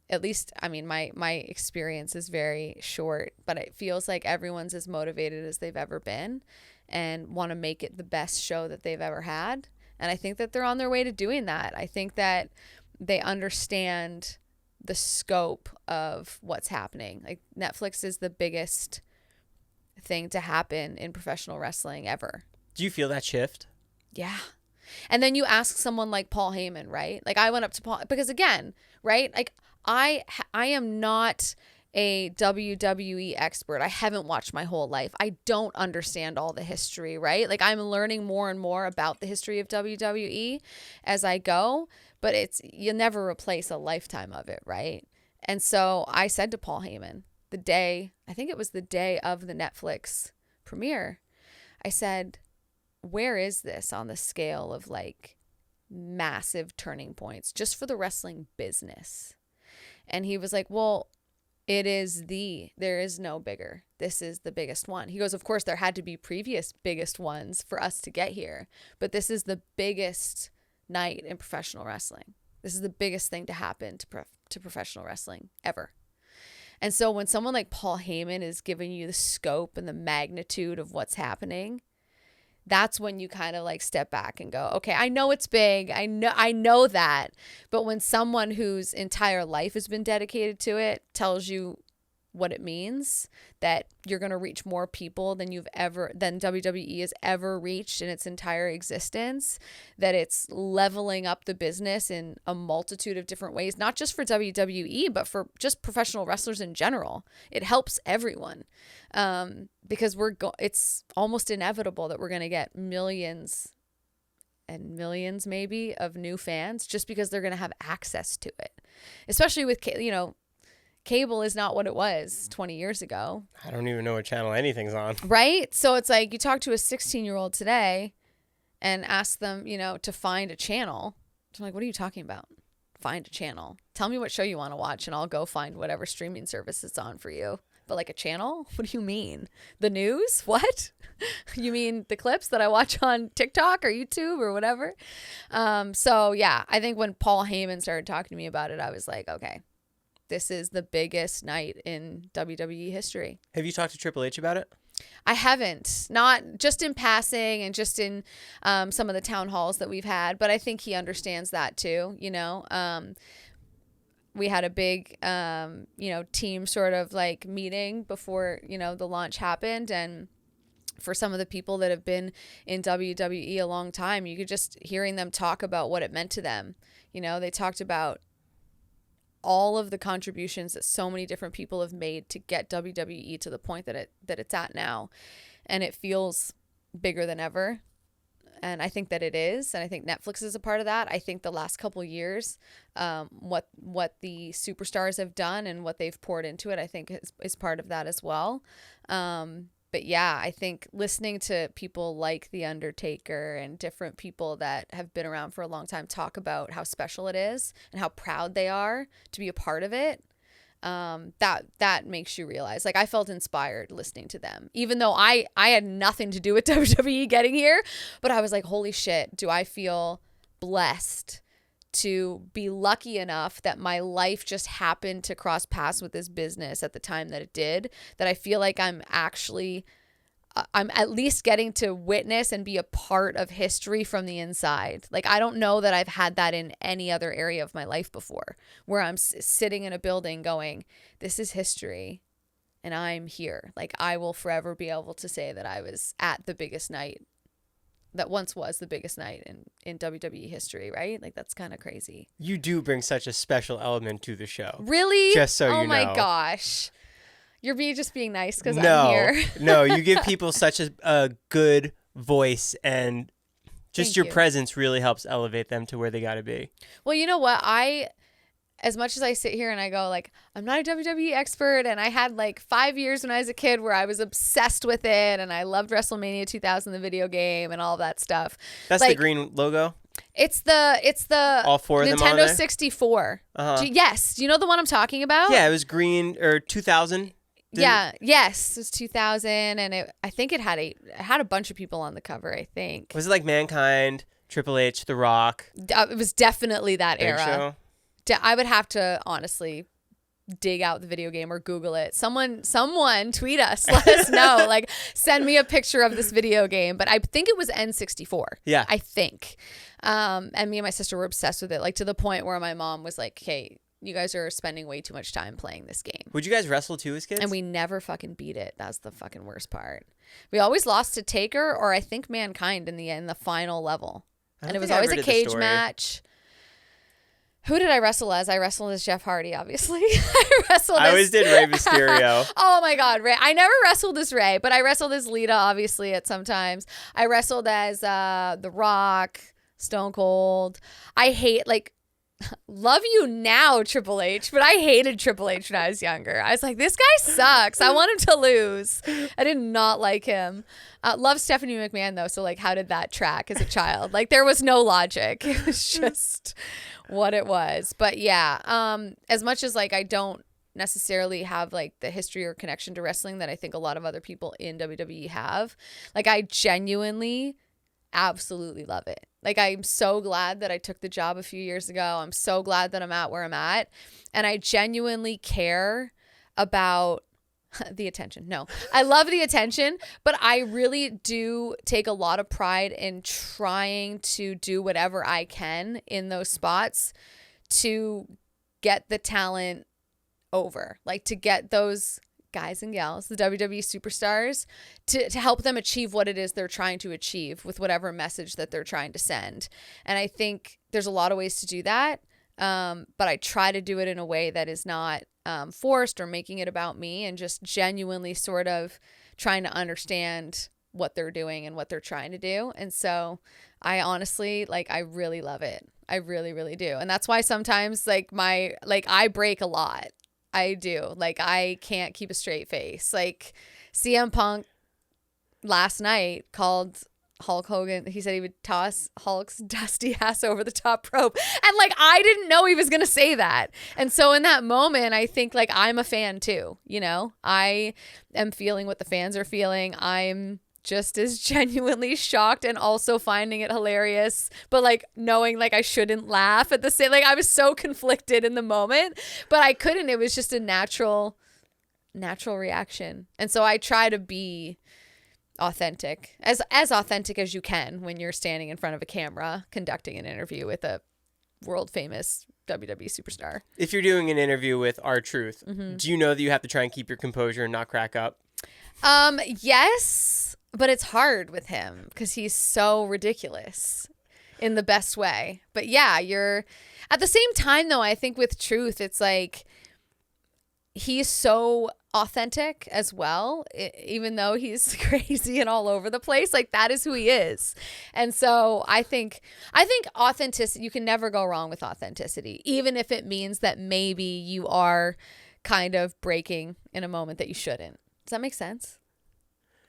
at least, I mean, my experience is very short, but it feels like everyone's as motivated as they've ever been and want to make it the best show that they've ever had. And I think that they're on their way to doing that. I think that they understand the scope of what's happening. Like, Netflix is the biggest thing to happen in professional wrestling ever. Do you feel that shift? Yeah. And then you ask someone like Paul Heyman, right? Like, I went up to Paul, because again, right? Like, I am not a WWE expert. I haven't watched my whole life. I don't understand all the history, right? Like, I'm learning more and more about the history of WWE as I go, but you'll never replace a lifetime of it, right? And so I said to Paul Heyman, I think it was the day of the Netflix premiere, I said, where is this on the scale of like massive turning points just for the wrestling business? And he was like, well, there is no bigger. This is the biggest one. He goes, of course, there had to be previous biggest ones for us to get here, but this is the biggest night in professional wrestling. This is the biggest thing to happen to professional wrestling ever. And so when someone like Paul Heyman is giving you the scope and the magnitude of what's happening, that's when you kind of like step back and go, okay, I know it's big. I know that. But when someone whose entire life has been dedicated to it tells you what it means, that you're going to reach more people than WWE has ever reached in its entire existence, that it's leveling up the business in a multitude of different ways, not just for WWE, but for just professional wrestlers in general. It helps everyone. Because it's almost inevitable that we're going to get millions and millions maybe of new fans just because they're going to have access to it. Especially with, cable is not what it was 20 years ago. I don't even know what channel anything's on. Right? So it's like you talk to a 16-year-old today and ask them, to find a channel. I'm like, what are you talking about? Find a channel. Tell me what show you want to watch and I'll go find whatever streaming service it's on for you. But like a channel? What do you mean? The news? What? You mean the clips that I watch on TikTok or YouTube or whatever? So yeah, I think when Paul Heyman started talking to me about it, I was like, okay, this is the biggest night in WWE history. Have you talked to Triple H about it? I haven't. Not just in passing and just in some of the town halls that we've had, but I think he understands that too, we had a big, team sort of like meeting before, the launch happened. And for some of the people that have been in WWE a long time, you could just hearing them talk about what it meant to them. They talked about all of the contributions that so many different people have made to get WWE to the point that it's at now. And it feels bigger than ever. And I think that it is. And I think Netflix is a part of that. I think the last couple of years, what the superstars have done and what they've poured into it, I think is part of that as well. But yeah, I think listening to people like The Undertaker and different people that have been around for a long time talk about how special it is and how proud they are to be a part of it, that makes you realize, like, I felt inspired listening to them, even though I had nothing to do with WWE getting here, but I was like, holy shit, do I feel blessed to be lucky enough that my life just happened to cross paths with this business at the time that it did, that I feel like I'm at least getting to witness and be a part of history from the inside. Like, I don't know that I've had that in any other area of my life before, where I'm sitting in a building going, this is history and I'm here. Like, I will forever be able to say that I was at the biggest night that once was the biggest night in WWE history, right? Like, that's kind of crazy. You do bring such a special element to the show. Really? Just so you know. Oh my gosh. You're just being nice because I'm here. No, you give people such a good voice, and just your presence really helps elevate them to where they got to be. Well, you know what? As much as I sit here and I go, like, I'm not a WWE expert, and I had like 5 years when I was a kid where I was obsessed with it, and I loved WrestleMania 2000, the video game, and all that stuff. That's like, the green logo? It's the All four of them on Nintendo there? 64. Uh-huh. Yes. Do you know the one I'm talking about? Yeah, it was green or 2000. Yeah. Yes. It was 2000, and I think it had a bunch of people on the cover. I think. Was it like Mankind, Triple H, The Rock? It was definitely that Big era. Show? I would have to honestly dig out the video game or Google it. Someone tweet us, let us know, like send me a picture of this video game. But I think it was N64. Yeah. I think. And me and my sister were obsessed with it, like to the point where my mom was like, hey, you guys are spending way too much time playing this game. Would you guys wrestle too as kids? And we never fucking beat it. That's the fucking worst part. We always lost to Taker or I think Mankind in the final level. And it was always a cage match. Who did I wrestle as? I wrestled as Jeff Hardy, obviously. I always did Rey Mysterio. Oh my God, Rey. I never wrestled as Rey, but I wrestled as Lita, obviously, at some times. I wrestled as The Rock, Stone Cold. Love you now, Triple H, but I hated Triple H when I was younger. I was like, this guy sucks. I want him to lose. I did not like him. Love Stephanie McMahon, though, so like how did that track as a child? Like there was no logic. It was just what it was. But yeah, as much as like I don't necessarily have like the history or connection to wrestling that I think a lot of other people in WWE have, like I genuinely absolutely love it. Like I'm so glad that I took the job a few years ago. I'm so glad that I'm at where I'm at, and I genuinely care about the attention. No, I love the attention, but I really do take a lot of pride in trying to do whatever I can in those spots to get the talent over, like to get those guys and gals, the WWE superstars, to help them achieve what it is they're trying to achieve with whatever message that they're trying to send. And I think there's a lot of ways to do that. But I try to do it in a way that is not forced or making it about me, and just genuinely sort of trying to understand what they're doing and what they're trying to do. And so I honestly, like, I really love it. I really, really do. And that's why sometimes I break a lot. I do. Like, I can't keep a straight face. Like, CM Punk last night called Hulk Hogan. He said he would toss Hulk's dusty ass over the top rope. And, like, I didn't know he was going to say that. And so in that moment, I think, like, I'm a fan too. You know, I am feeling what the fans are feeling. I'm just as genuinely shocked and also finding it hilarious, but like knowing like I shouldn't laugh at the same, like I was so conflicted in the moment, but I couldn't. It was just a natural reaction. And so I try to be authentic, as authentic as you can when you're standing in front of a camera conducting an interview with a world famous WWE superstar. If you're doing an interview with R-Truth, do you know that you have to try and keep your composure and not crack up? Yes. But it's hard with him because he's so ridiculous in the best way. But yeah, you're at the same time, though, I think with Truth, it's like he's so authentic as well, even though he's crazy and all over the place. Like that is who he is. And so I think authenticity, you can never go wrong with authenticity, even if it means that maybe you are kind of breaking in a moment that you shouldn't. Does that make sense?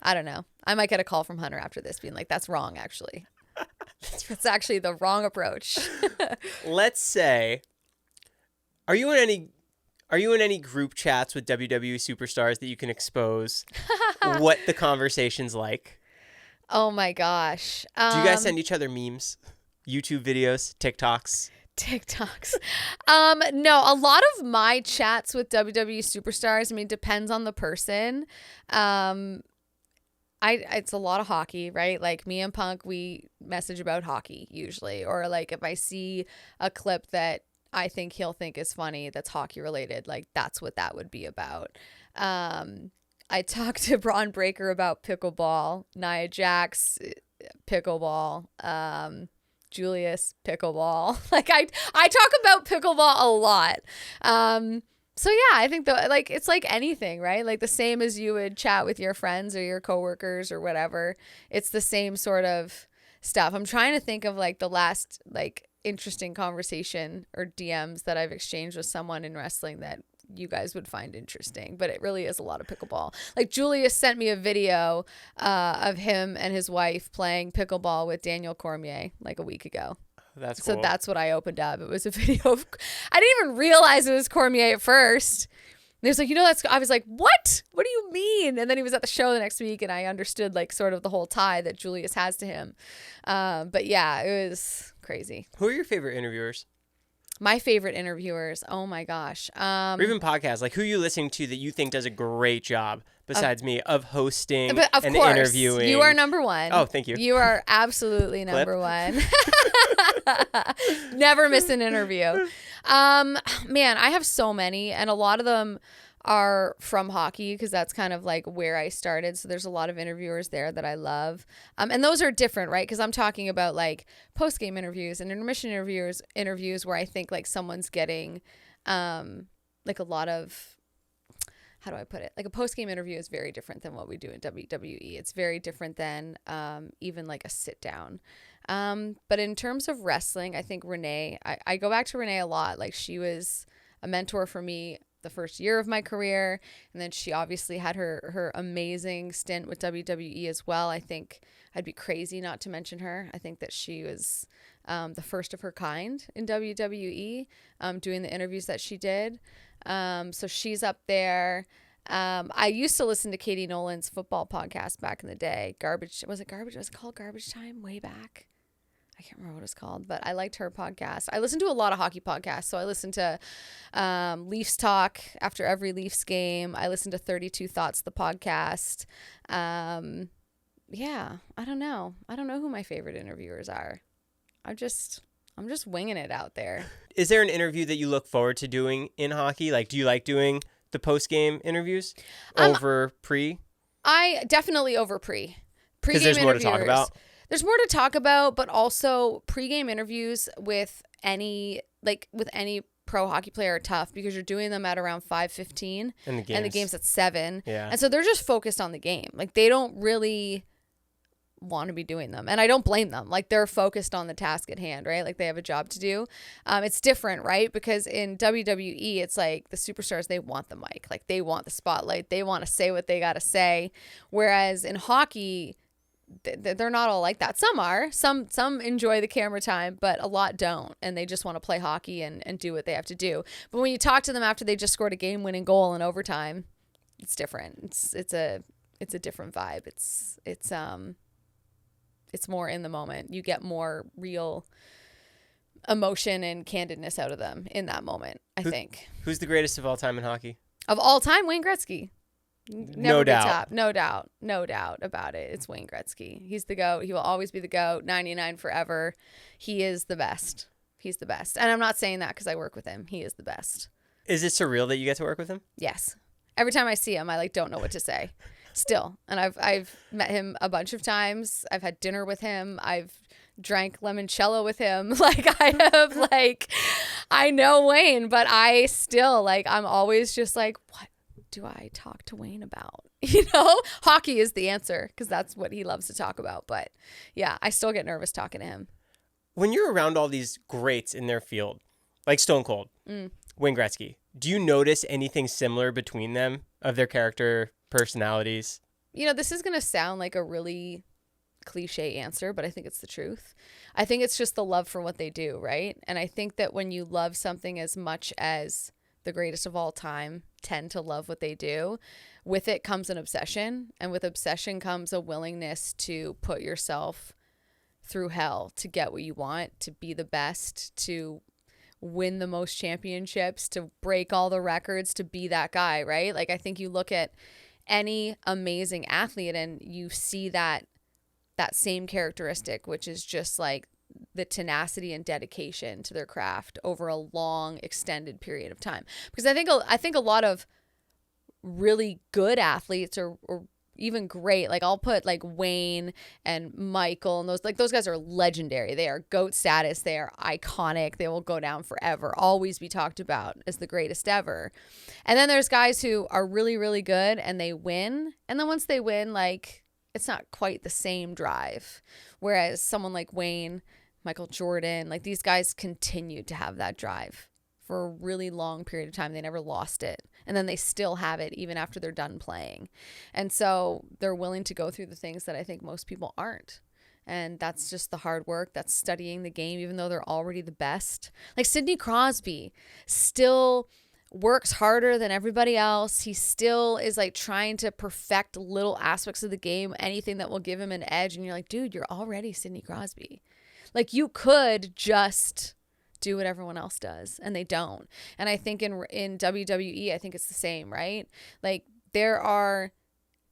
I don't know. I might get a call from Hunter after this being like, that's wrong, actually. That's actually the wrong approach. Let's say, are you in any group chats with WWE superstars that you can expose what the conversation's like? Oh my gosh. Do you guys send each other memes, YouTube videos, TikToks? No, a lot of my chats with WWE superstars, I mean, depends on the person. It's a lot of hockey, right? Like me and Punk, we message about hockey usually. Or like if I see a clip that I think he'll think is funny that's hockey related, like that's what that would be about. I talked to Braun Breaker about pickleball, Nia Jax, pickleball, Julius, pickleball. Like I talk about pickleball a lot. So yeah, I think it's like anything, right? Like the same as you would chat with your friends or your coworkers or whatever. It's the same sort of stuff. I'm trying to think of like the last like interesting conversation or DMs that I've exchanged with someone in wrestling that you guys would find interesting, but it really is a lot of pickleball. Like Julius sent me a video of him and his wife playing pickleball with Daniel Cormier like a week ago. That's cool. So that's what I opened up. It was a video of, I didn't even realize it was Cormier at first. And he was like, I was like, what? What do you mean? And then he was at the show the next week, and I understood like sort of the whole tie that Julius has to him. But yeah, it was crazy. Who are your favorite interviewers? My favorite interviewers. Oh my gosh. Or even podcasts. Like, who are you listening to that you think does a great job besides me of hosting of and course, interviewing? You are number one. Oh, thank you. You are absolutely number one. Never miss an interview. Man, I have so many, and a lot of them are from hockey because that's kind of like where I started. So there's a lot of interviewers there that I love. And those are different, right? Because I'm talking about like post-game interviews and intermission interviews where I think like someone's getting like a lot of, how do I put it? Like a post-game interview is very different than what we do in WWE. It's very different than even like a sit down. But in terms of wrestling, I think Renee, I go back to Renee a lot. Like she was a mentor for me the first year of my career. And then she obviously had her amazing stint with WWE as well. I think I'd be crazy not to mention her. I think that she was the first of her kind in WWE, doing the interviews that she did. So she's up there. I used to listen to Katie Nolan's football podcast back in the day. Was it called Garbage Time way back? I can't remember what it's called, but I liked her podcast. I listen to a lot of hockey podcasts. So I listen to Leafs Talk after every Leafs game. I listen to 32 Thoughts, the podcast. Yeah, I don't know. I don't know who my favorite interviewers are. I'm just winging it out there. Is there an interview that you look forward to doing in hockey? Like, do you like doing the post-game interviews over pre? I definitely over pre. Because there's more to talk about. There's more to talk about, but also pregame interviews with any pro hockey player are tough because you're doing them at around 5:15 and the game's at 7. Yeah. And so they're just focused on the game. Like they don't really want to be doing them. And I don't blame them. Like they're focused on the task at hand, right? Like they have a job to do. It's different, right? Because in WWE, it's like the superstars, they want the mic. Like they want the spotlight. They want to say what they got to say. Whereas in hockey, they're not all like that. Some are. Some enjoy the camera time, but a lot don't. And they just want to play hockey and do what they have to do. But when you talk to them after they just scored a game-winning goal in overtime, it's different. It's a different vibe. It's more in the moment. You get more real emotion and candidness out of them in that moment, I think. Who's the greatest of all time in hockey? Of all time, Wayne Gretzky. No doubt. No doubt about it. It's Wayne Gretzky. He's the GOAT. He will always be the GOAT. 99 forever. He is the best. He's the best. And I'm not saying that because I work with him. He is the best. Is it surreal that you get to work with him? Yes. Every time I see him, I don't know what to say. Still. And I've met him a bunch of times. I've had dinner with him. I've drank limoncello with him. I know Wayne, but I still I'm always just like, what do I talk to Wayne about? Hockey is the answer because that's what he loves to talk about. But yeah, I still get nervous talking to him. When you're around all these greats in their field, like Stone Cold, Wayne Gretzky, do you notice anything similar between them of their character, personalities? This is going to sound like a really cliche answer, but I think it's the truth. I think it's just the love for what they do, right? And I think that when you love something as much as the greatest of all time tend to love what they do, with it comes an obsession, and with obsession comes a willingness to put yourself through hell to get what you want, to be the best, to win the most championships, to break all the records, to be that guy, right? I think you look at any amazing athlete and you see that same characteristic, which is just the tenacity and dedication to their craft over a long extended period of time. Because I think a lot of really good athletes or even great, I'll put Wayne and Michael and those guys are legendary. They are GOAT status. They are iconic. They will go down forever, always be talked about as the greatest ever. And then there's guys who are really, really good and they win. And then once they win, it's not quite the same drive. Whereas someone like Wayne, Michael Jordan, these guys continued to have that drive for a really long period of time. They never lost it. And then they still have it even after they're done playing. And so they're willing to go through the things that I think most people aren't. And that's just the hard work. That's studying the game, even though they're already the best. Like Sidney Crosby still works harder than everybody else. He still is like trying to perfect little aspects of the game, anything that will give him an edge. And you're like, dude, you're already Sidney Crosby. Like you could just do what everyone else does, and they don't. And I think in WWE, I think it's the same, right? Like there are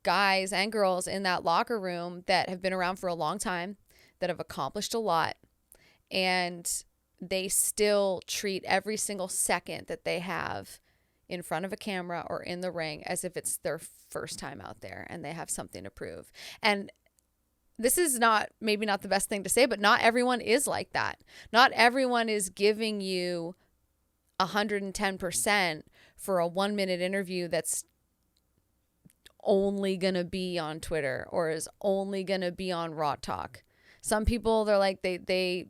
guys and girls in that locker room that have been around for a long time, that have accomplished a lot, and they still treat every single second that they have in front of a camera or in the ring as if it's their first time out there and they have something to prove. And this is maybe not the best thing to say, but not everyone is like that. Not everyone is giving you 110% for a 1-minute interview that's only going to be on Twitter or is only going to be on Raw Talk. Some people, they're like, they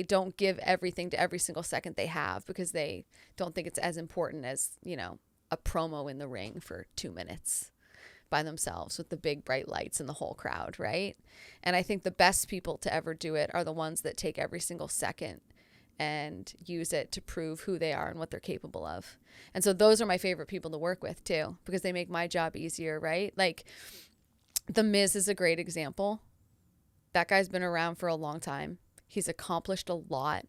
don't give everything to every single second they have because they don't think it's as important as, a promo in the ring for 2 minutes by themselves with the big bright lights and the whole crowd, right? And I think the best people to ever do it are the ones that take every single second and use it to prove who they are and what they're capable of. And so those are my favorite people to work with too, because they make my job easier, right? Like The Miz is a great example. That guy's been around for a long time. He's accomplished a lot.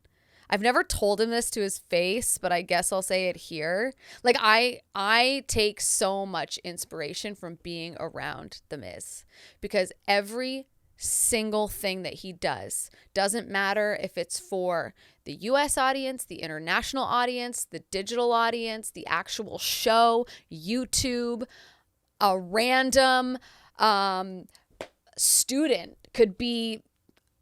I've never told him this to his face, but I guess I'll say it here. Like I take so much inspiration from being around The Miz, because every single thing that he does, doesn't matter if it's for the US audience, the international audience, the digital audience, the actual show, YouTube, a random student could be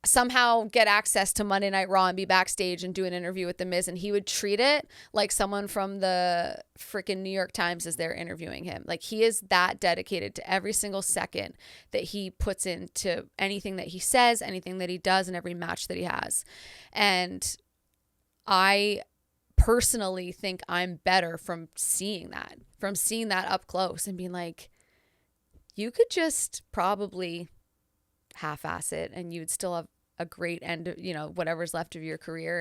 somehow get access to Monday Night Raw and be backstage and do an interview with The Miz, and he would treat it like someone from the freaking New York Times is there interviewing him. Like he is that dedicated to every single second that he puts into anything that he says, anything that he does, and every match that he has. And I personally think I'm better from seeing that up close and being like, you could just probably half-ass it and you would still have a great end, whatever's left of your career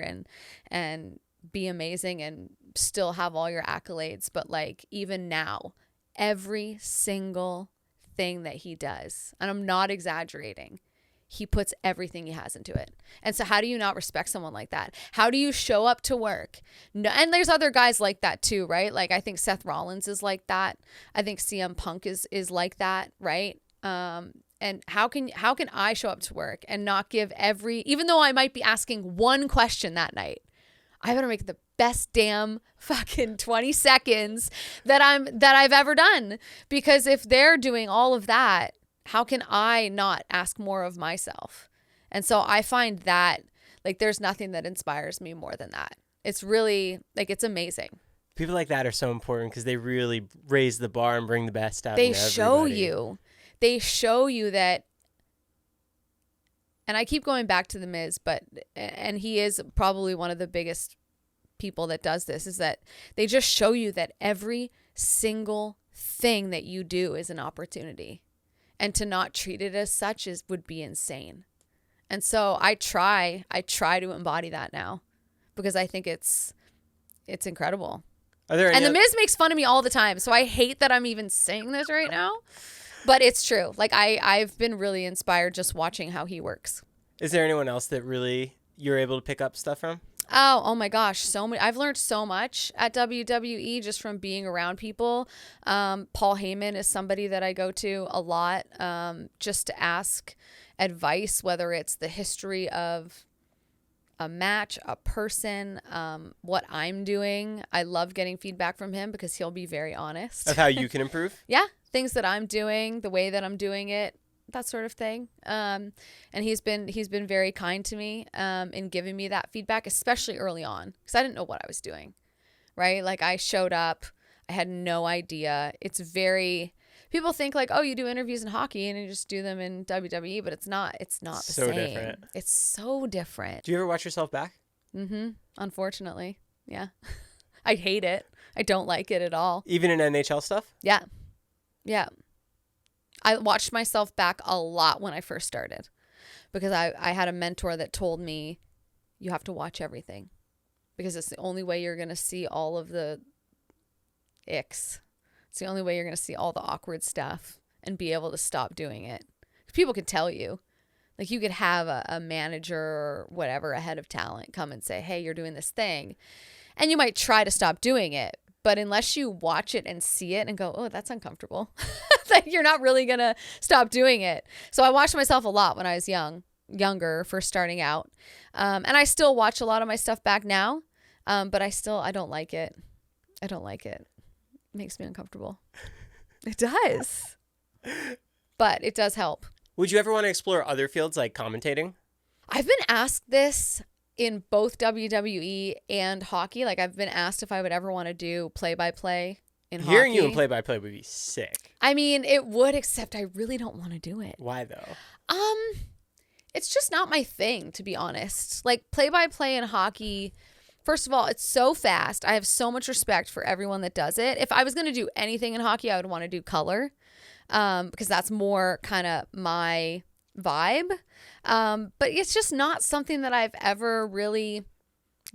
and be amazing and still have all your accolades. But like even now, every single thing that he does, and I'm not exaggerating, he puts everything he has into it. And so how do you not respect someone like that? How do you show up to work? No, and there's other guys like that too, right? Like I think Seth Rollins is like that. I think CM Punk is like that, right? And how can I show up to work and not give even though I might be asking one question that night, I better make the best damn fucking 20 seconds that I've ever done. Because if they're doing all of that, how can I not ask more of myself? And so I find that like there's nothing that inspires me more than that. It's really like, it's amazing. People like that are so important because they really raise the bar and bring the best out of everybody. They show you that, and I keep going back to The Miz, and he is probably one of the biggest people that does this, is that they just show you that every single thing that you do is an opportunity, and to not treat it as such would be insane. And so I try to embody that now, because I think it's incredible. The Miz makes fun of me all the time, so I hate that I'm even saying this right now. But it's true. Like I've been really inspired just watching how he works. Is there anyone else that really you're able to pick up stuff from? Oh my gosh. So many. I've learned so much at WWE just from being around people. Paul Heyman is somebody that I go to a lot, just to ask advice, whether it's the history of a match, a person, what I'm doing. I love getting feedback from him because he'll be very honest. Of how you can improve? Yeah. Things that I'm doing, the way that I'm doing it, that sort of thing. And he's been very kind to me in giving me that feedback, especially early on, because I didn't know what I was doing, right? Like I showed up, I had no idea. People think like, oh, you do interviews in hockey and you just do them in WWE, but it's not the so same. Different. It's so different. Do you ever watch yourself back? Mm-hmm. Unfortunately. Yeah. I hate it. I don't like it at all. Even in NHL stuff? Yeah. Yeah. I watched myself back a lot when I first started. because I had a mentor that told me you have to watch everything because it's the only way you're going to see all of the icks. It's the only way you're going to see all the awkward stuff and be able to stop doing it. People can tell you. Like you could have a manager or whatever, a head of talent come and say, hey, you're doing this thing. And you might try to stop doing it. But unless you watch it and see it and go, oh, that's uncomfortable, like you're not really going to stop doing it. So I watched myself a lot when I was younger, first starting out. And I still watch a lot of my stuff back now. But I don't like it. I don't like it. It makes me uncomfortable. It does. But it does help. Would you ever want to explore other fields like commentating? I've been asked this in both WWE and hockey. Like I've been asked if I would ever want to do play-by-play in hockey. Hearing you in play-by-play would be sick. I mean, it would, except I really don't want to do it. Why though? It's just not my thing, to be honest. Like play-by-play in hockey, first of all, it's so fast. I have so much respect for everyone that does it. If I was going to do anything in hockey, I would want to do color. Because that's more kind of my vibe. But it's just not something that I've ever really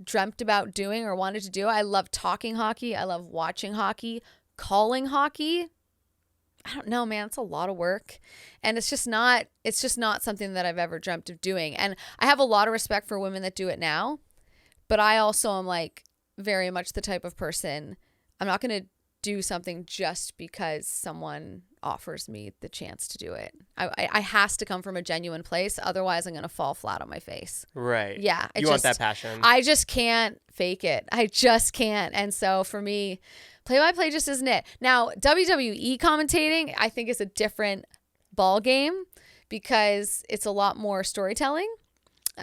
dreamt about doing or wanted to do. I love talking hockey. I love watching hockey. Calling hockey, I don't know, man. It's a lot of work. And it's just not something that I've ever dreamt of doing. And I have a lot of respect for women that do it now. But I also am like very much the type of person, I'm not going to do something just because someone offers me the chance to do it. I has to come from a genuine place. Otherwise, I'm going to fall flat on my face. Right. Yeah. You want that passion. I just can't fake it. I just can't. And so for me, play-by-play just isn't it. Now, WWE commentating, I think is a different ball game because it's a lot more storytelling.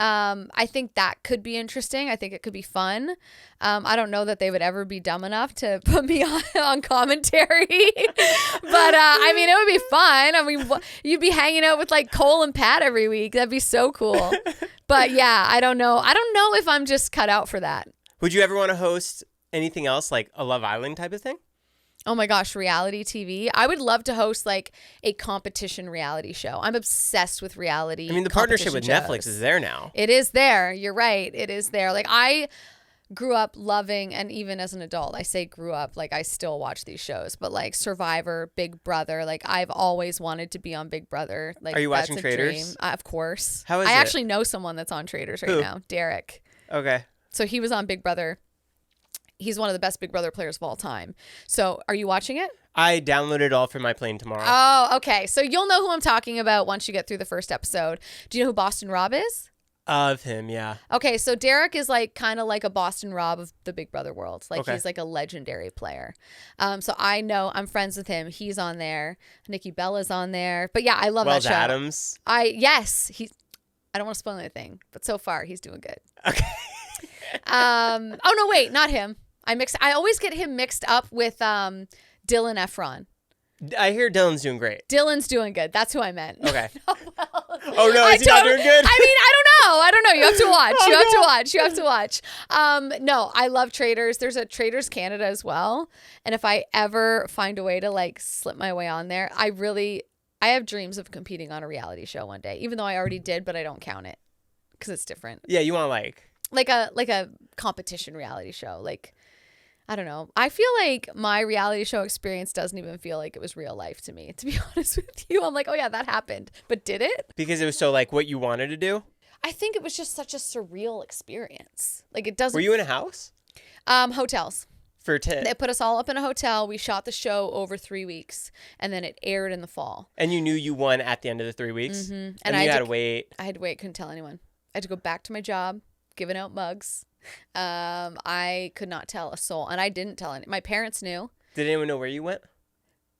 I think that could be interesting. I think it could be fun. I don't know that they would ever be dumb enough to put me on commentary, but I mean, it would be fun. I mean, you'd be hanging out with like Cole and Pat every week. That'd be so cool. But yeah, I don't know. I don't know if I'm just cut out for that. Would you ever want to host anything else like a Love Island type of thing? Oh my gosh, reality TV. I would love to host like a competition reality show. I'm obsessed with reality. I mean, the partnership with shows. Netflix is there now. It is there. You're right. It is there. Like I grew up loving, and even as an adult, I say grew up, like I still watch these shows, but like Survivor, Big Brother, like I've always wanted to be on Big Brother. Like, are you watching that's a Traitors? Dream. Of course. How is I it? actually know someone that's on Traitors right Who? now, Derek. Okay. So he was on Big Brother. He's one of the best Big Brother players of all time. So are you watching it? I downloaded it all for my plane tomorrow. Oh, okay. So you'll know who I'm talking about once you get through the first episode. Do you know who Boston Rob is? Of him, yeah. Okay, so Derek is like kind of like a Boston Rob of the Big Brother world. Like Okay. He's like a legendary player. So I know, I'm friends with him. He's on there. Nikki Bella's on there. But yeah, I love Wells that show. Adams. I don't want to spoil anything, but so far he's doing good. Okay. Oh no, wait, not him. I always get him mixed up with Dylan Efron. I hear Dylan's doing great. Dylan's doing good. That's who I meant. Okay. Oh no, is he not doing good? I mean, I don't know. You have to watch. You have to watch. No, I love Traitors. There's a Traitors Canada as well. And if I ever find a way to like slip my way on there, I have dreams of competing on a reality show one day, even though I already did, but I don't count it because it's different. Yeah, you want like a competition reality show. Like, I don't know. I feel like my reality show experience doesn't even feel like it was real life to me, to be honest with you. I'm like, oh yeah, that happened. But did it? because it was so like what you wanted to do? I think it was just such a surreal experience. Like it doesn't. Were you in a house? Hotels. They put us all up in a hotel. We shot the show over 3 weeks, and then it aired in the fall. And you knew you won at the end of the 3 weeks? Mm-hmm. And you had to wait. I had to wait. Couldn't tell anyone. I had to go back to my job, giving out mugs. I could not tell a soul, and I didn't tell any. My parents knew. Did anyone know where you went?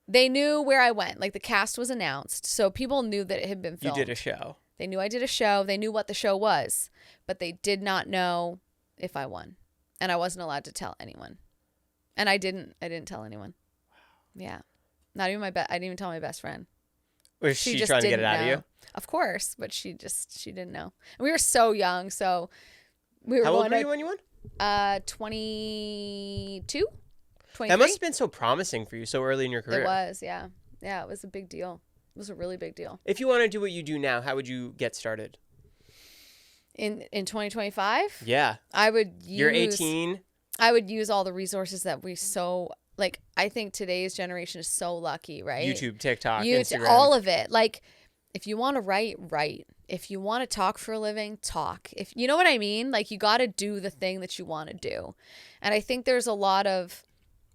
They knew where I went. Like the cast was announced, so people knew that it had been filmed. You did a show. They knew I did a show. They knew what the show was, but they did not know if I won, and I wasn't allowed to tell anyone. And I didn't tell anyone. Wow. Yeah, not even I didn't even tell my best friend. Was she trying to get it out of you? Of course, but she didn't know. And we were so young, so we were. How old were you when you won? 22. 23. That must have been so promising for you so early in your career. It was, yeah. Yeah, it was a big deal. was a really big deal. If you want to do what you do now, how would you get started? In 2025? Yeah. You're 18. I would use all the resources that we so, like, I think today's generation is so lucky, right? YouTube, TikTok, Instagram. All of it. Like, if you want to write. If you want to talk for a living, talk. If you know what I mean? Like, you got to do the thing that you want to do. And I think there's a lot of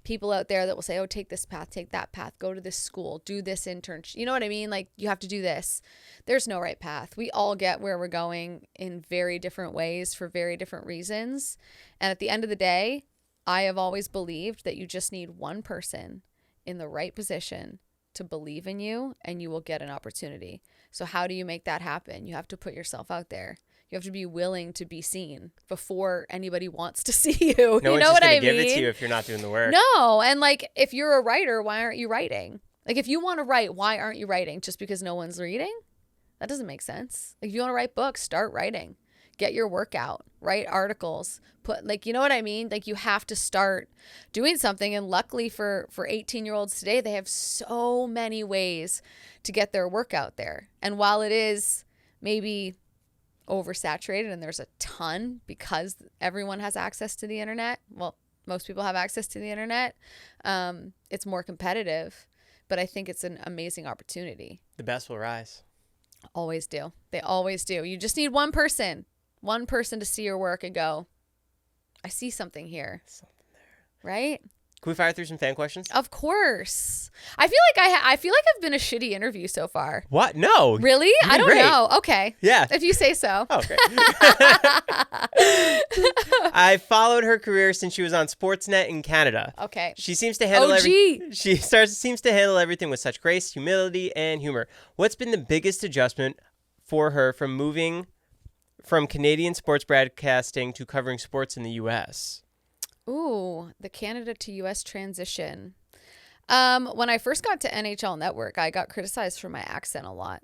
people out there that will say, oh, take this path, take that path, go to this school, do this internship. You know what I mean? Like, you have to do this. There's no right path. We all get where we're going in very different ways for very different reasons. And at the end of the day, I have always believed that you just need one person in the right position to believe in you, and you will get an opportunity. So how do you make that happen? You have to put yourself out there. You have to be willing to be seen before anybody wants to see you. No you one's know just what gonna I give mean? it to you if you're not doing the work. No. And like, if you're a writer, why aren't you writing? Like, if you want to write, why aren't you writing? Just because no one's reading? That doesn't make sense. Like, if you want to write books, start writing. Get your work out. Write articles. You know what I mean? Like, you have to start doing something. And luckily for 18-year-olds today, they have so many ways to get their work out there. And while it is maybe oversaturated and there's a ton because everyone has access to the internet, well, most people have access to the internet, it's more competitive. But I think it's an amazing opportunity. The best will rise. Always do. They always do. You just need one person to see your work and go, I see something here. Something there. Right? Can we fire through some fan questions? Of course. I feel like I've been a shitty interview so far. What? No. Really? I don't know. Okay. Yeah. If you say so. Oh, okay. I followed her career since she was on Sportsnet in Canada. Okay. She seems to handle OG. seems to handle everything with such grace, humility, and humor. What's been the biggest adjustment for her from moving from Canadian sports broadcasting to covering sports in the U.S.? Ooh, the Canada to U.S. transition. When I first got to NHL Network, I got criticized for my accent a lot.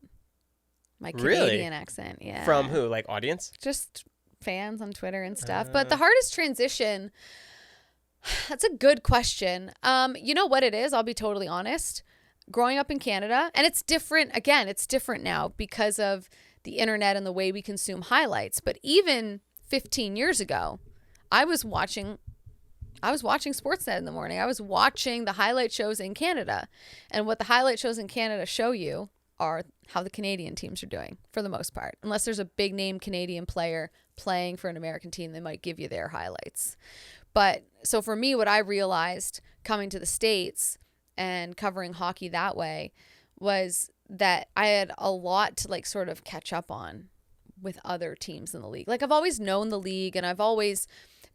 My Canadian accent, yeah. From who? Like audience? Just fans on Twitter and stuff. But the hardest transition, that's a good question. You know what it is? I'll be totally honest. Growing up in Canada, and it's different. Again, it's different now because of the internet and the way we consume highlights. But even 15 years ago, I was watching Sportsnet in the morning. I was watching the highlight shows in Canada. And what the highlight shows in Canada show you are how the Canadian teams are doing for the most part. Unless there's a big name Canadian player playing for an American team, they might give you their highlights. But so for me, what I realized coming to the States and covering hockey that way was that I had a lot to like sort of catch up on with other teams in the league. Like, I've always known the league and I've always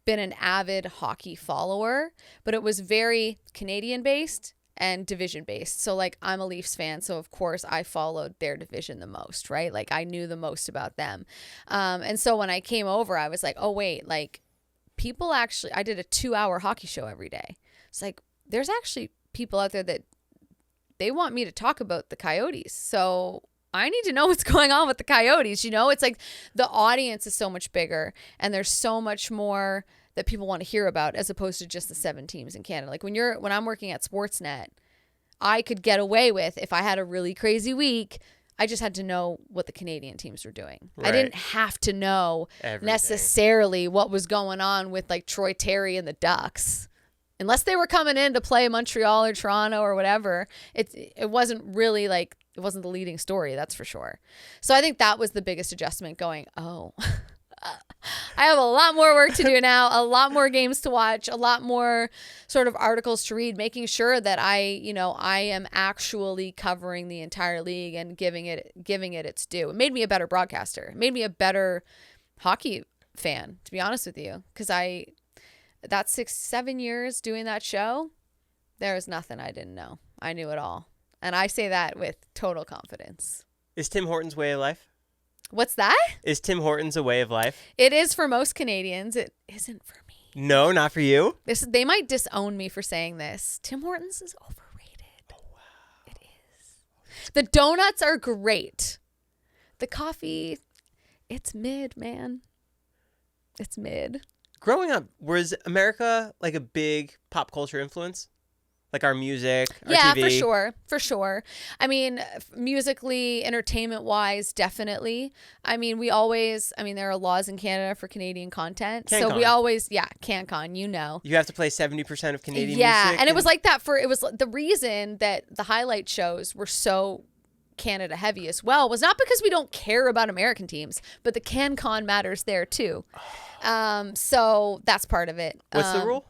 been an avid hockey follower, but it was very Canadian based and division based. So like, I'm a Leafs fan, so of course I followed their division the most, right? Like, I knew the most about them. And so when I came over, I was like, oh wait, like, people actually, I did a 2-hour hockey show every day. It's like, there's actually people out there that they want me to talk about the Coyotes. So I need to know what's going on with the Coyotes. You know, it's like the audience is so much bigger and there's so much more that people want to hear about as opposed to just the 7 teams in Canada. Like when I'm working at Sportsnet, I could get away with, if I had a really crazy week, I just had to know what the Canadian teams were doing. Right. I didn't have to know necessarily what was going on with like Troy Terry and the Ducks. Unless they were coming in to play Montreal or Toronto or whatever, it wasn't really like, it wasn't the leading story, that's for sure. So I think that was the biggest adjustment, going, oh, I have a lot more work to do now, a lot more games to watch, a lot more sort of articles to read, making sure that I am actually covering the entire league and giving it its due. It made me a better broadcaster. It made me a better hockey fan, to be honest with you, because that 6-7 years doing that show, there was nothing I didn't know. I knew it all. And I say that with total confidence. Is Tim Hortons way of life? What's that? Is Tim Hortons a way of life? It is for most Canadians. It isn't for me. No, not for you? They might disown me for saying this. Tim Hortons is overrated. Oh, wow. It is. The donuts are great. The coffee, it's mid, man. It's mid. Growing up, was America like a big pop culture influence? Like our music, our yeah, TV. for sure. I mean, musically, entertainment-wise, definitely. I mean, there are laws in Canada for Canadian content. CanCon. So we always, CanCon, you know. You have to play 70% of Canadian music. Yeah, and it was like that it was the reason that the highlight shows were so Canada heavy as well was not because we don't care about American teams, but the CanCon matters there too. So that's part of it. What's the rule?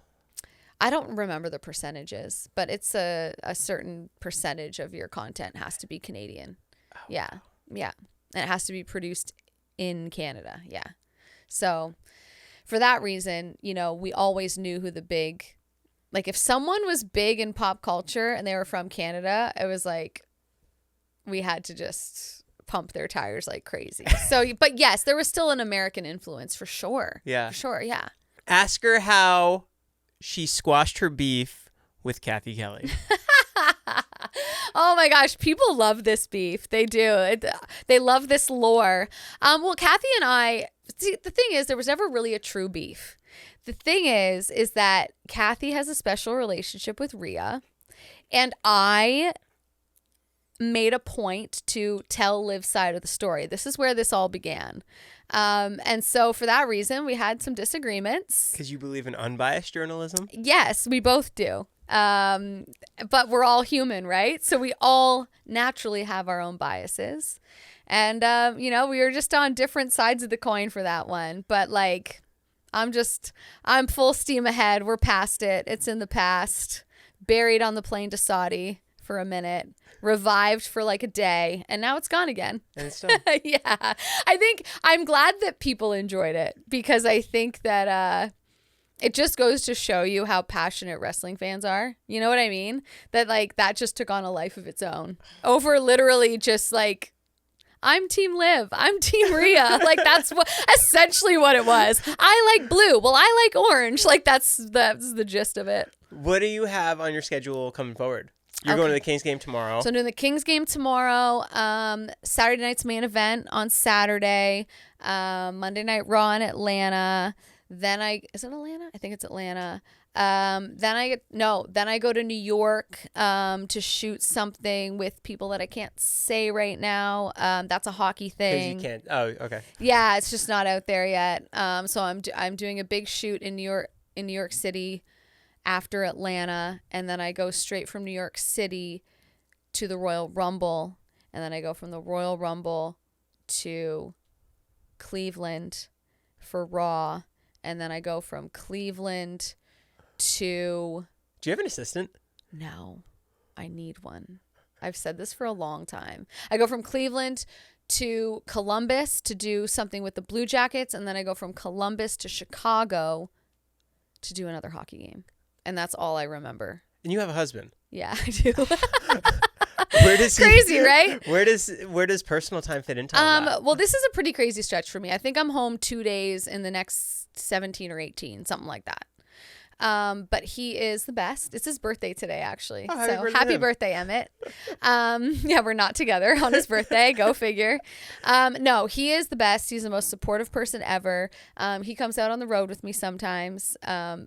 I don't remember the percentages, but it's a certain percentage of your content has to be Canadian. Oh. Yeah. Yeah. And it has to be produced in Canada. Yeah. So for that reason, you know, we always knew who the big, like if someone was big in pop culture and they were from Canada, it was like we had to just pump their tires like crazy. So, but yes, there was still an American influence for sure. Yeah. For sure. Yeah. Ask her how she squashed her beef with Cathy Kelley. Oh my gosh, people love this beef. They do. They love this lore. Well, Cathy and I, see, the thing is, there was never really a true beef. The thing is that Cathy has a special relationship with Rhea, and I made a point to tell Liv's side of the story. This is where this all began. And so for that reason, we had some disagreements. Because you believe in unbiased journalism? Yes, we both do. But we're all human, right? So we all naturally have our own biases. And, you know, we were just on different sides of the coin for that one. But like, I'm full steam ahead. We're past it. It's in the past. Buried on the plane to Saudi for a minute. Revived for like a day, and now it's gone again. And it's done. Yeah. I think I'm glad that people enjoyed it because I think that it just goes to show you how passionate wrestling fans are. You know what I mean? That like that just took on a life of its own over literally just like I'm Team Liv, I'm Team Rhea. Like that's essentially what it was. I like blue. Well, I like orange. Like that's the gist of it. What do you have on your schedule coming forward? You're going to the Kings game tomorrow. So I'm doing the Kings game tomorrow. Saturday night's main event on Saturday. Monday Night Raw in Atlanta. Then is it Atlanta? I think it's Atlanta. Then I go to New York to shoot something with people that I can't say right now. That's a hockey thing. Because you can't. Oh, okay. Yeah, it's just not out there yet. So I'm doing a big shoot in New York City after Atlanta, and then I go straight from New York City to the Royal Rumble, and then I go from the Royal Rumble to Cleveland for Raw, and then I go from Cleveland to... Do you have an assistant? No, I need one. I've said this for a long time. I go from Cleveland to Columbus to do something with the Blue Jackets, and then I go from Columbus to Chicago to do another hockey game. And that's all I remember. And you have a husband. Yeah, I do. Where does crazy, right? Where does personal time fit into all that? Well, this is a pretty crazy stretch for me. I think I'm home 2 days in the next 17 or 18, something like that. But he is the best. It's his birthday today, actually. Oh, so happy birthday, Emmett. Yeah, we're not together on his birthday. Go figure. No, he is the best. He's the most supportive person ever. He comes out on the road with me sometimes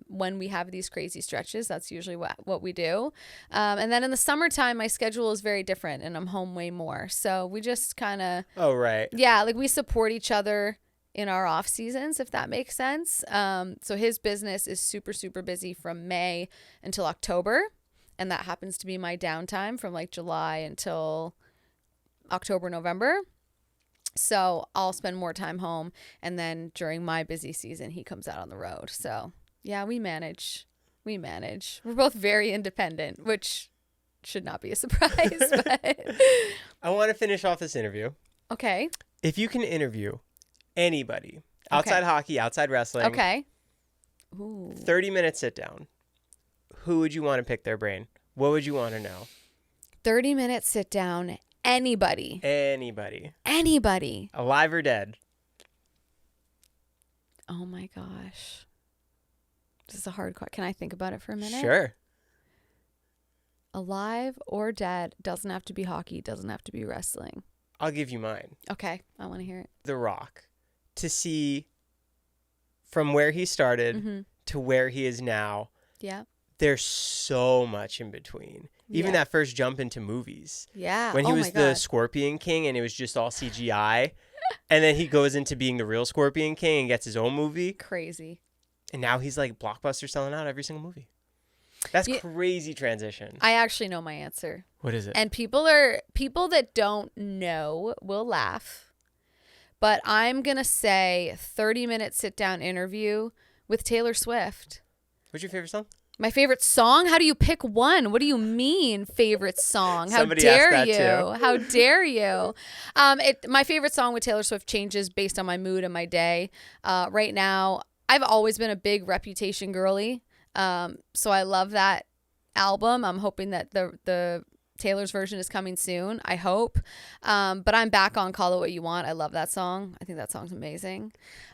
when we have these crazy stretches. That's usually what we do. And then in the summertime, my schedule is very different and I'm home way more. So we just kind of... Oh, right. Yeah, like we support each other in our off seasons, if that makes sense. So his business is super, super busy from May until October. And that happens to be my downtime from like July until October, November. So I'll spend more time home. And then during my busy season, he comes out on the road. So yeah, we manage. We're both very independent, which should not be a surprise. But I want to finish off this interview. Okay. If you can interview anybody outside hockey, outside wrestling. Okay. Ooh. 30-minute sit down. Who would you want to pick their brain? What would you want to know? 30-minute sit down. Anybody. Alive or dead? Oh my gosh. This is a hard question. Can I think about it for a minute? Sure. Alive or dead. Doesn't have to be hockey. Doesn't have to be wrestling. I'll give you mine. Okay. I want to hear it. The Rock. To see from where he started to where he is now. Yeah. there's so much in between. Even that first jump into movies. Yeah. When he was my the God. Scorpion King and it was just all CGI. And then he goes into being the real Scorpion King and gets his own movie. Crazy. And now he's like Blockbuster selling out every single movie. That's crazy transition. I actually know my answer. What is it? And people that don't know will laugh. But I'm going to say 30-minute sit-down interview with Taylor Swift. What's your favorite song? My favorite song? How do you pick one? What do you mean favorite song? How Somebody dare asked that you? too. How dare you? My favorite song with Taylor Swift changes based on my mood and my day. Right now, I've always been a big Reputation girly. So I love that album. I'm hoping that the Taylor's version is coming soon. I hope. But I'm back on Call It What You Want. I love that song. I think that song's amazing.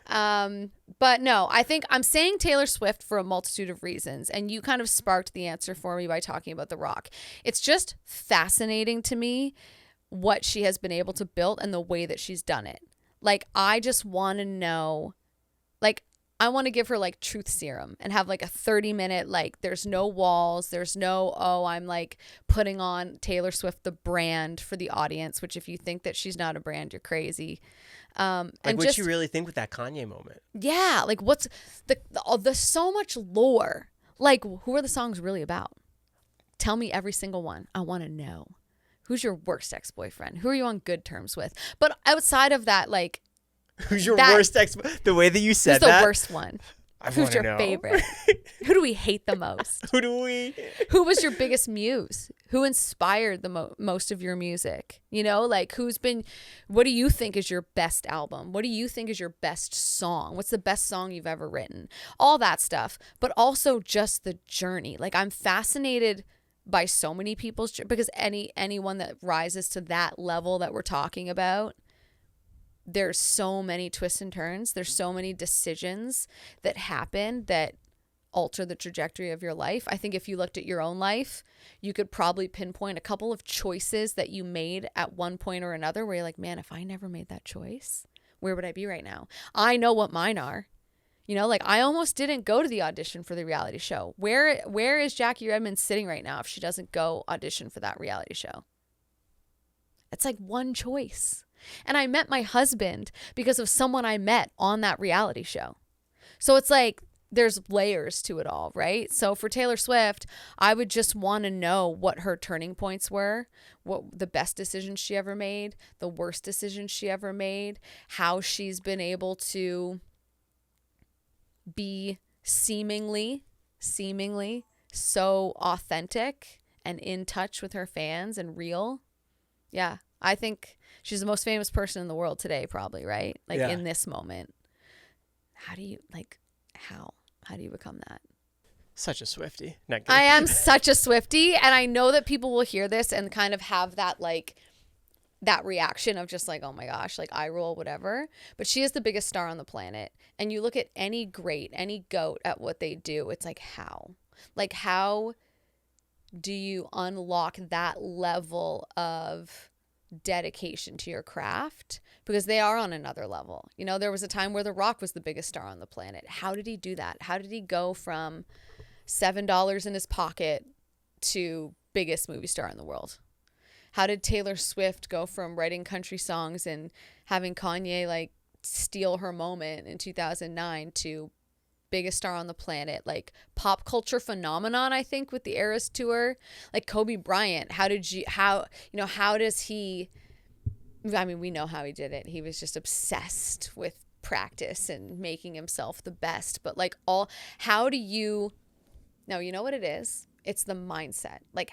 But no, I think I'm saying Taylor Swift for a multitude of reasons. And you kind of sparked the answer for me by talking about The Rock. It's just fascinating to me what she has been able to build and the way that she's done it. Like, I just want to know, like, I want to give her like truth serum and have like a 30-minute, like, there's no walls. There's no, I'm like putting on Taylor Swift, the brand for the audience, which if you think that she's not a brand, you're crazy. Like, and what you really think with that Kanye moment? Yeah. Like, what's the so much lore. Like, who are the songs really about? Tell me every single one. I want to know. Who's your worst ex-boyfriend? Who are you on good terms with? But outside of that, like, who's your worst ex? The way that you said that. Who's the worst one? Who's your favorite? Who do we hate the most? Who was your biggest muse? Who inspired the most of your music? You know, like, what do you think is your best album? What do you think is your best song? What's the best song you've ever written? All that stuff, but also just the journey. Like, I'm fascinated by so many people's, because anyone that rises to that level that we're talking about, there's so many twists and turns. There's so many decisions that happen that alter the trajectory of your life. I think if you looked at your own life, you could probably pinpoint a couple of choices that you made at one point or another where you're like, man, if I never made that choice, where would I be right now? I know what mine are. You know, like, I almost didn't go to the audition for the reality show. Where is Jackie Redmond sitting right now if she doesn't go audition for that reality show? It's like one choice. And I met my husband because of someone I met on that reality show. So it's like there's layers to it all, right? So for Taylor Swift, I would just want to know what her turning points were, what the best decisions she ever made, the worst decisions she ever made, how she's been able to be seemingly so authentic and in touch with her fans and real. Yeah, I think she's the most famous person in the world today, probably, right? Like, in this moment. How do you become that? Such a Swiftie. I am such a Swiftie, and I know that people will hear this and kind of have that, like, that reaction of just like, oh my gosh, like, eye roll, whatever. But she is the biggest star on the planet. And you look at any great, any GOAT at what they do, it's like, how? Like, how do you unlock that level of dedication to your craft? Because they are on another level. You know, there was a time where The Rock was the biggest star on the planet. How did he do that? How did he go from $7 in his pocket to biggest movie star in the world? How did Taylor Swift go from writing country songs and having Kanye like steal her moment in 2009 to biggest star on the planet, like pop culture phenomenon, I think, with the Eras tour? Like Kobe Bryant, how does he, I mean, we know how he did it. He was just obsessed with practice and making himself the best. But like how do you, no, you know what it is? It's the mindset. Like,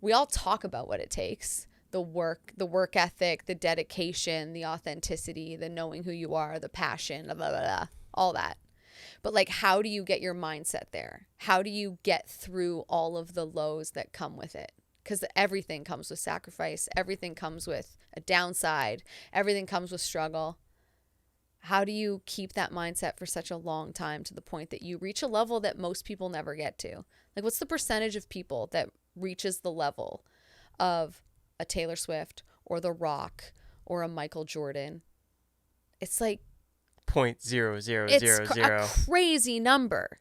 we all talk about what it takes, the work ethic, the dedication, the authenticity, the knowing who you are, the passion, blah, blah, blah, all that. But like, how do you get your mindset there? How do you get through all of the lows that come with it? Because everything comes with sacrifice. Everything comes with a downside. Everything comes with struggle. How do you keep that mindset for such a long time to the point that you reach a level that most people never get to? Like, what's the percentage of people that reaches the level of a Taylor Swift or The Rock or a Michael Jordan? It's like 0.0000. it's a crazy number.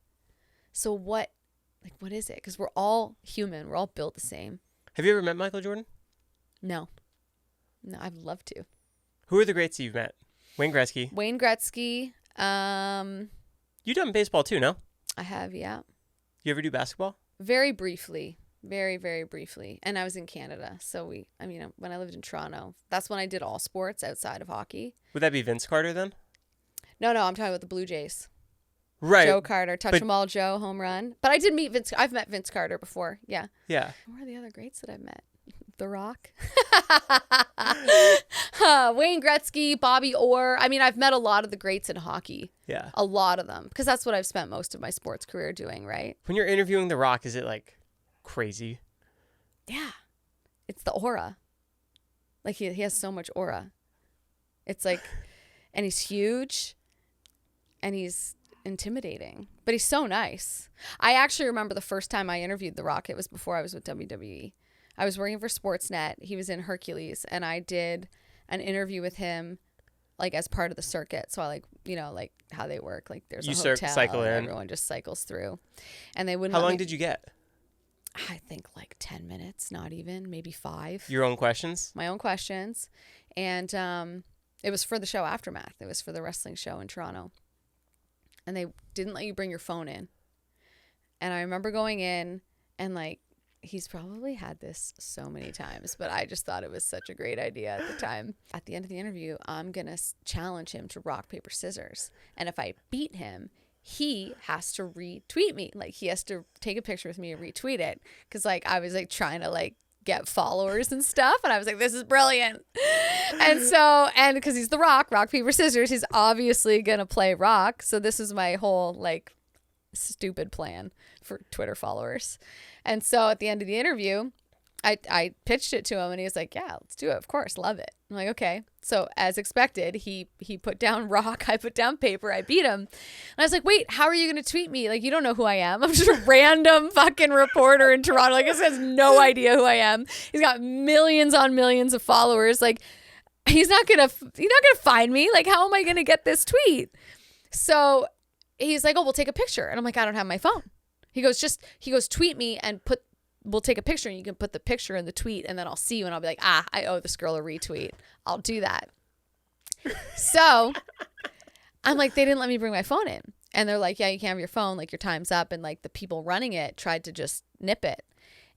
So what Like, what is it? Because we're all human. We're all built the same. Have you ever met Michael Jordan? No, I'd love to. Who are the greats you've met? Wayne Gretzky. You done baseball too, no? I have, yeah. You ever do basketball? Very briefly. Very, very briefly. And I was in Canada. So when I lived in Toronto, that's when I did all sports outside of hockey. Would that be Vince Carter then? No, I'm talking about the Blue Jays. Right. Joe Carter, touch 'em all, Joe, home run. But I did meet Vince. I've met Vince Carter before. Yeah. Yeah. Who are the other greats that I've met? The Rock. Wayne Gretzky, Bobby Orr. I mean, I've met a lot of the greats in hockey. Yeah. A lot of them. Because that's what I've spent most of my sports career doing, right? When you're interviewing The Rock, is it like crazy? Yeah. It's the aura. Like he has so much aura. It's like, and he's huge and he's intimidating, but he's so nice. I actually remember the first time I interviewed The Rock. It was before I was with WWE. I was working for Sportsnet. He was in Hercules, and I did an interview with him, like as part of the circuit. So I like how they work. Like there's a hotel, cycle in. Everyone just cycles through, and they wouldn't. How long did you get? I think like 10 minutes, not even, maybe 5. Your own questions? My own questions, and it was for the show Aftermath. It was for the wrestling show in Toronto. And they didn't let you bring your phone in. And I remember going in and like, he's probably had this so many times, but I just thought it was such a great idea at the time. At the end of the interview, I'm going to challenge him to rock, paper, scissors. And if I beat him, he has to retweet me. Like he has to take a picture with me and retweet it. Cause like, I was like trying to like get followers and stuff. And I was like, this is brilliant. And because he's The Rock, rock, paper, scissors, he's obviously going to play Rock. So this is my whole like stupid plan for Twitter followers. And so at the end of the interview, I pitched it to him and he was like, yeah, let's do it. Of course. Love it. I'm like, okay. So as expected, he put down Rock. I put down paper. I beat him. And I was like, wait, how are you going to tweet me? Like, you don't know who I am. I'm just a random fucking reporter in Toronto. Like, this has no idea who I am. He's got millions on millions of followers. Like, he's not going to find me. Like, how am I going to get this tweet? So he's like, oh, we'll take a picture. And I'm like, I don't have my phone. He goes, tweet me and we'll take a picture and you can put the picture in the tweet and then I'll see you and I'll be like, I owe this girl a retweet. I'll do that. So I'm like, they didn't let me bring my phone in. And they're like, yeah, you can't have your phone. Like your time's up. And like the people running it tried to just nip it.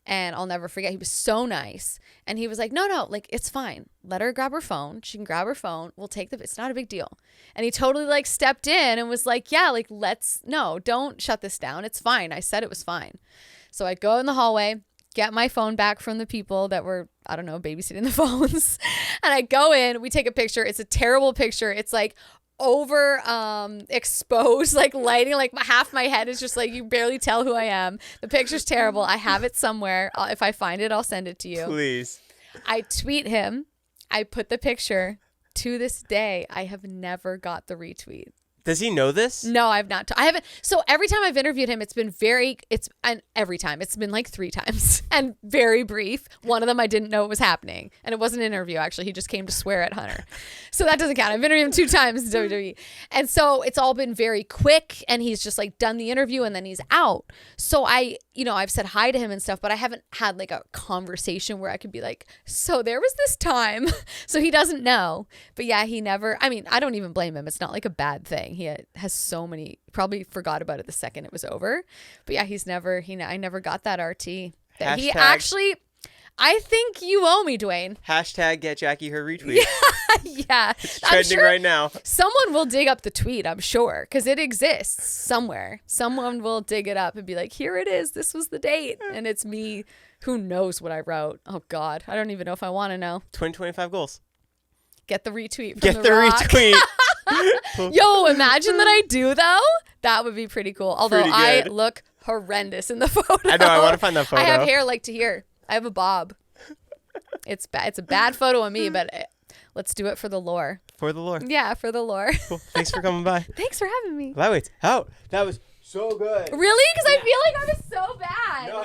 And I'll never forget. He was so nice. And he was like, no, like it's fine. Let her grab her phone. She can grab her phone. We'll take it's not a big deal. And he totally like stepped in and was like, yeah, like don't shut this down. It's fine. I said it was fine. So I go in the hallway, get my phone back from the people that were, I don't know, babysitting the phones. And I go in, we take a picture. It's a terrible picture. It's like over exposed, like lighting, like half my head is just like, you barely tell who I am. The picture's terrible. I have it somewhere. If I find it, I'll send it to you. Please. I tweet him. I put the picture. To this day, I have never got the retweet. Does he know this? No, I've not. I haven't. So every time I've interviewed him, it's been every time it's been like 3 times and very brief. One of them, I didn't know it was happening. And it wasn't an interview, actually. He just came to swear at Hunter. So that doesn't count. I've interviewed him 2 times in WWE. And so it's all been very quick and he's just like done the interview and then he's out. So I've said hi to him and stuff, but I haven't had like a conversation where I could be like, so there was this time. So he doesn't know. But yeah, I don't even blame him. It's not like a bad thing. He has so many, probably forgot about it the second it was over. But yeah, I never got that RT. That he actually, I think you owe me, Dwayne. Hashtag get Jackie her retweet. Yeah. It's trending right now. Someone will dig up the tweet, I'm sure, because it exists somewhere. Someone will dig it up and be like, here it is. This was the date. And it's me. Who knows what I wrote? Oh, God. I don't even know if I want to know. 2025 goals. Get the retweet from Get the retweet. Yo, imagine that I do, though. That would be pretty cool. Although I look horrendous in the photo. I know. I want to find that photo. I have hair like to here. I have a bob. It's bad. It's a bad photo of me, but let's do it for the lore. For the lore. Yeah, for the lore. Cool. Thanks for coming by. Thanks for having me. Flyweights out. That was so good. Really? Because I feel like I was so bad. No.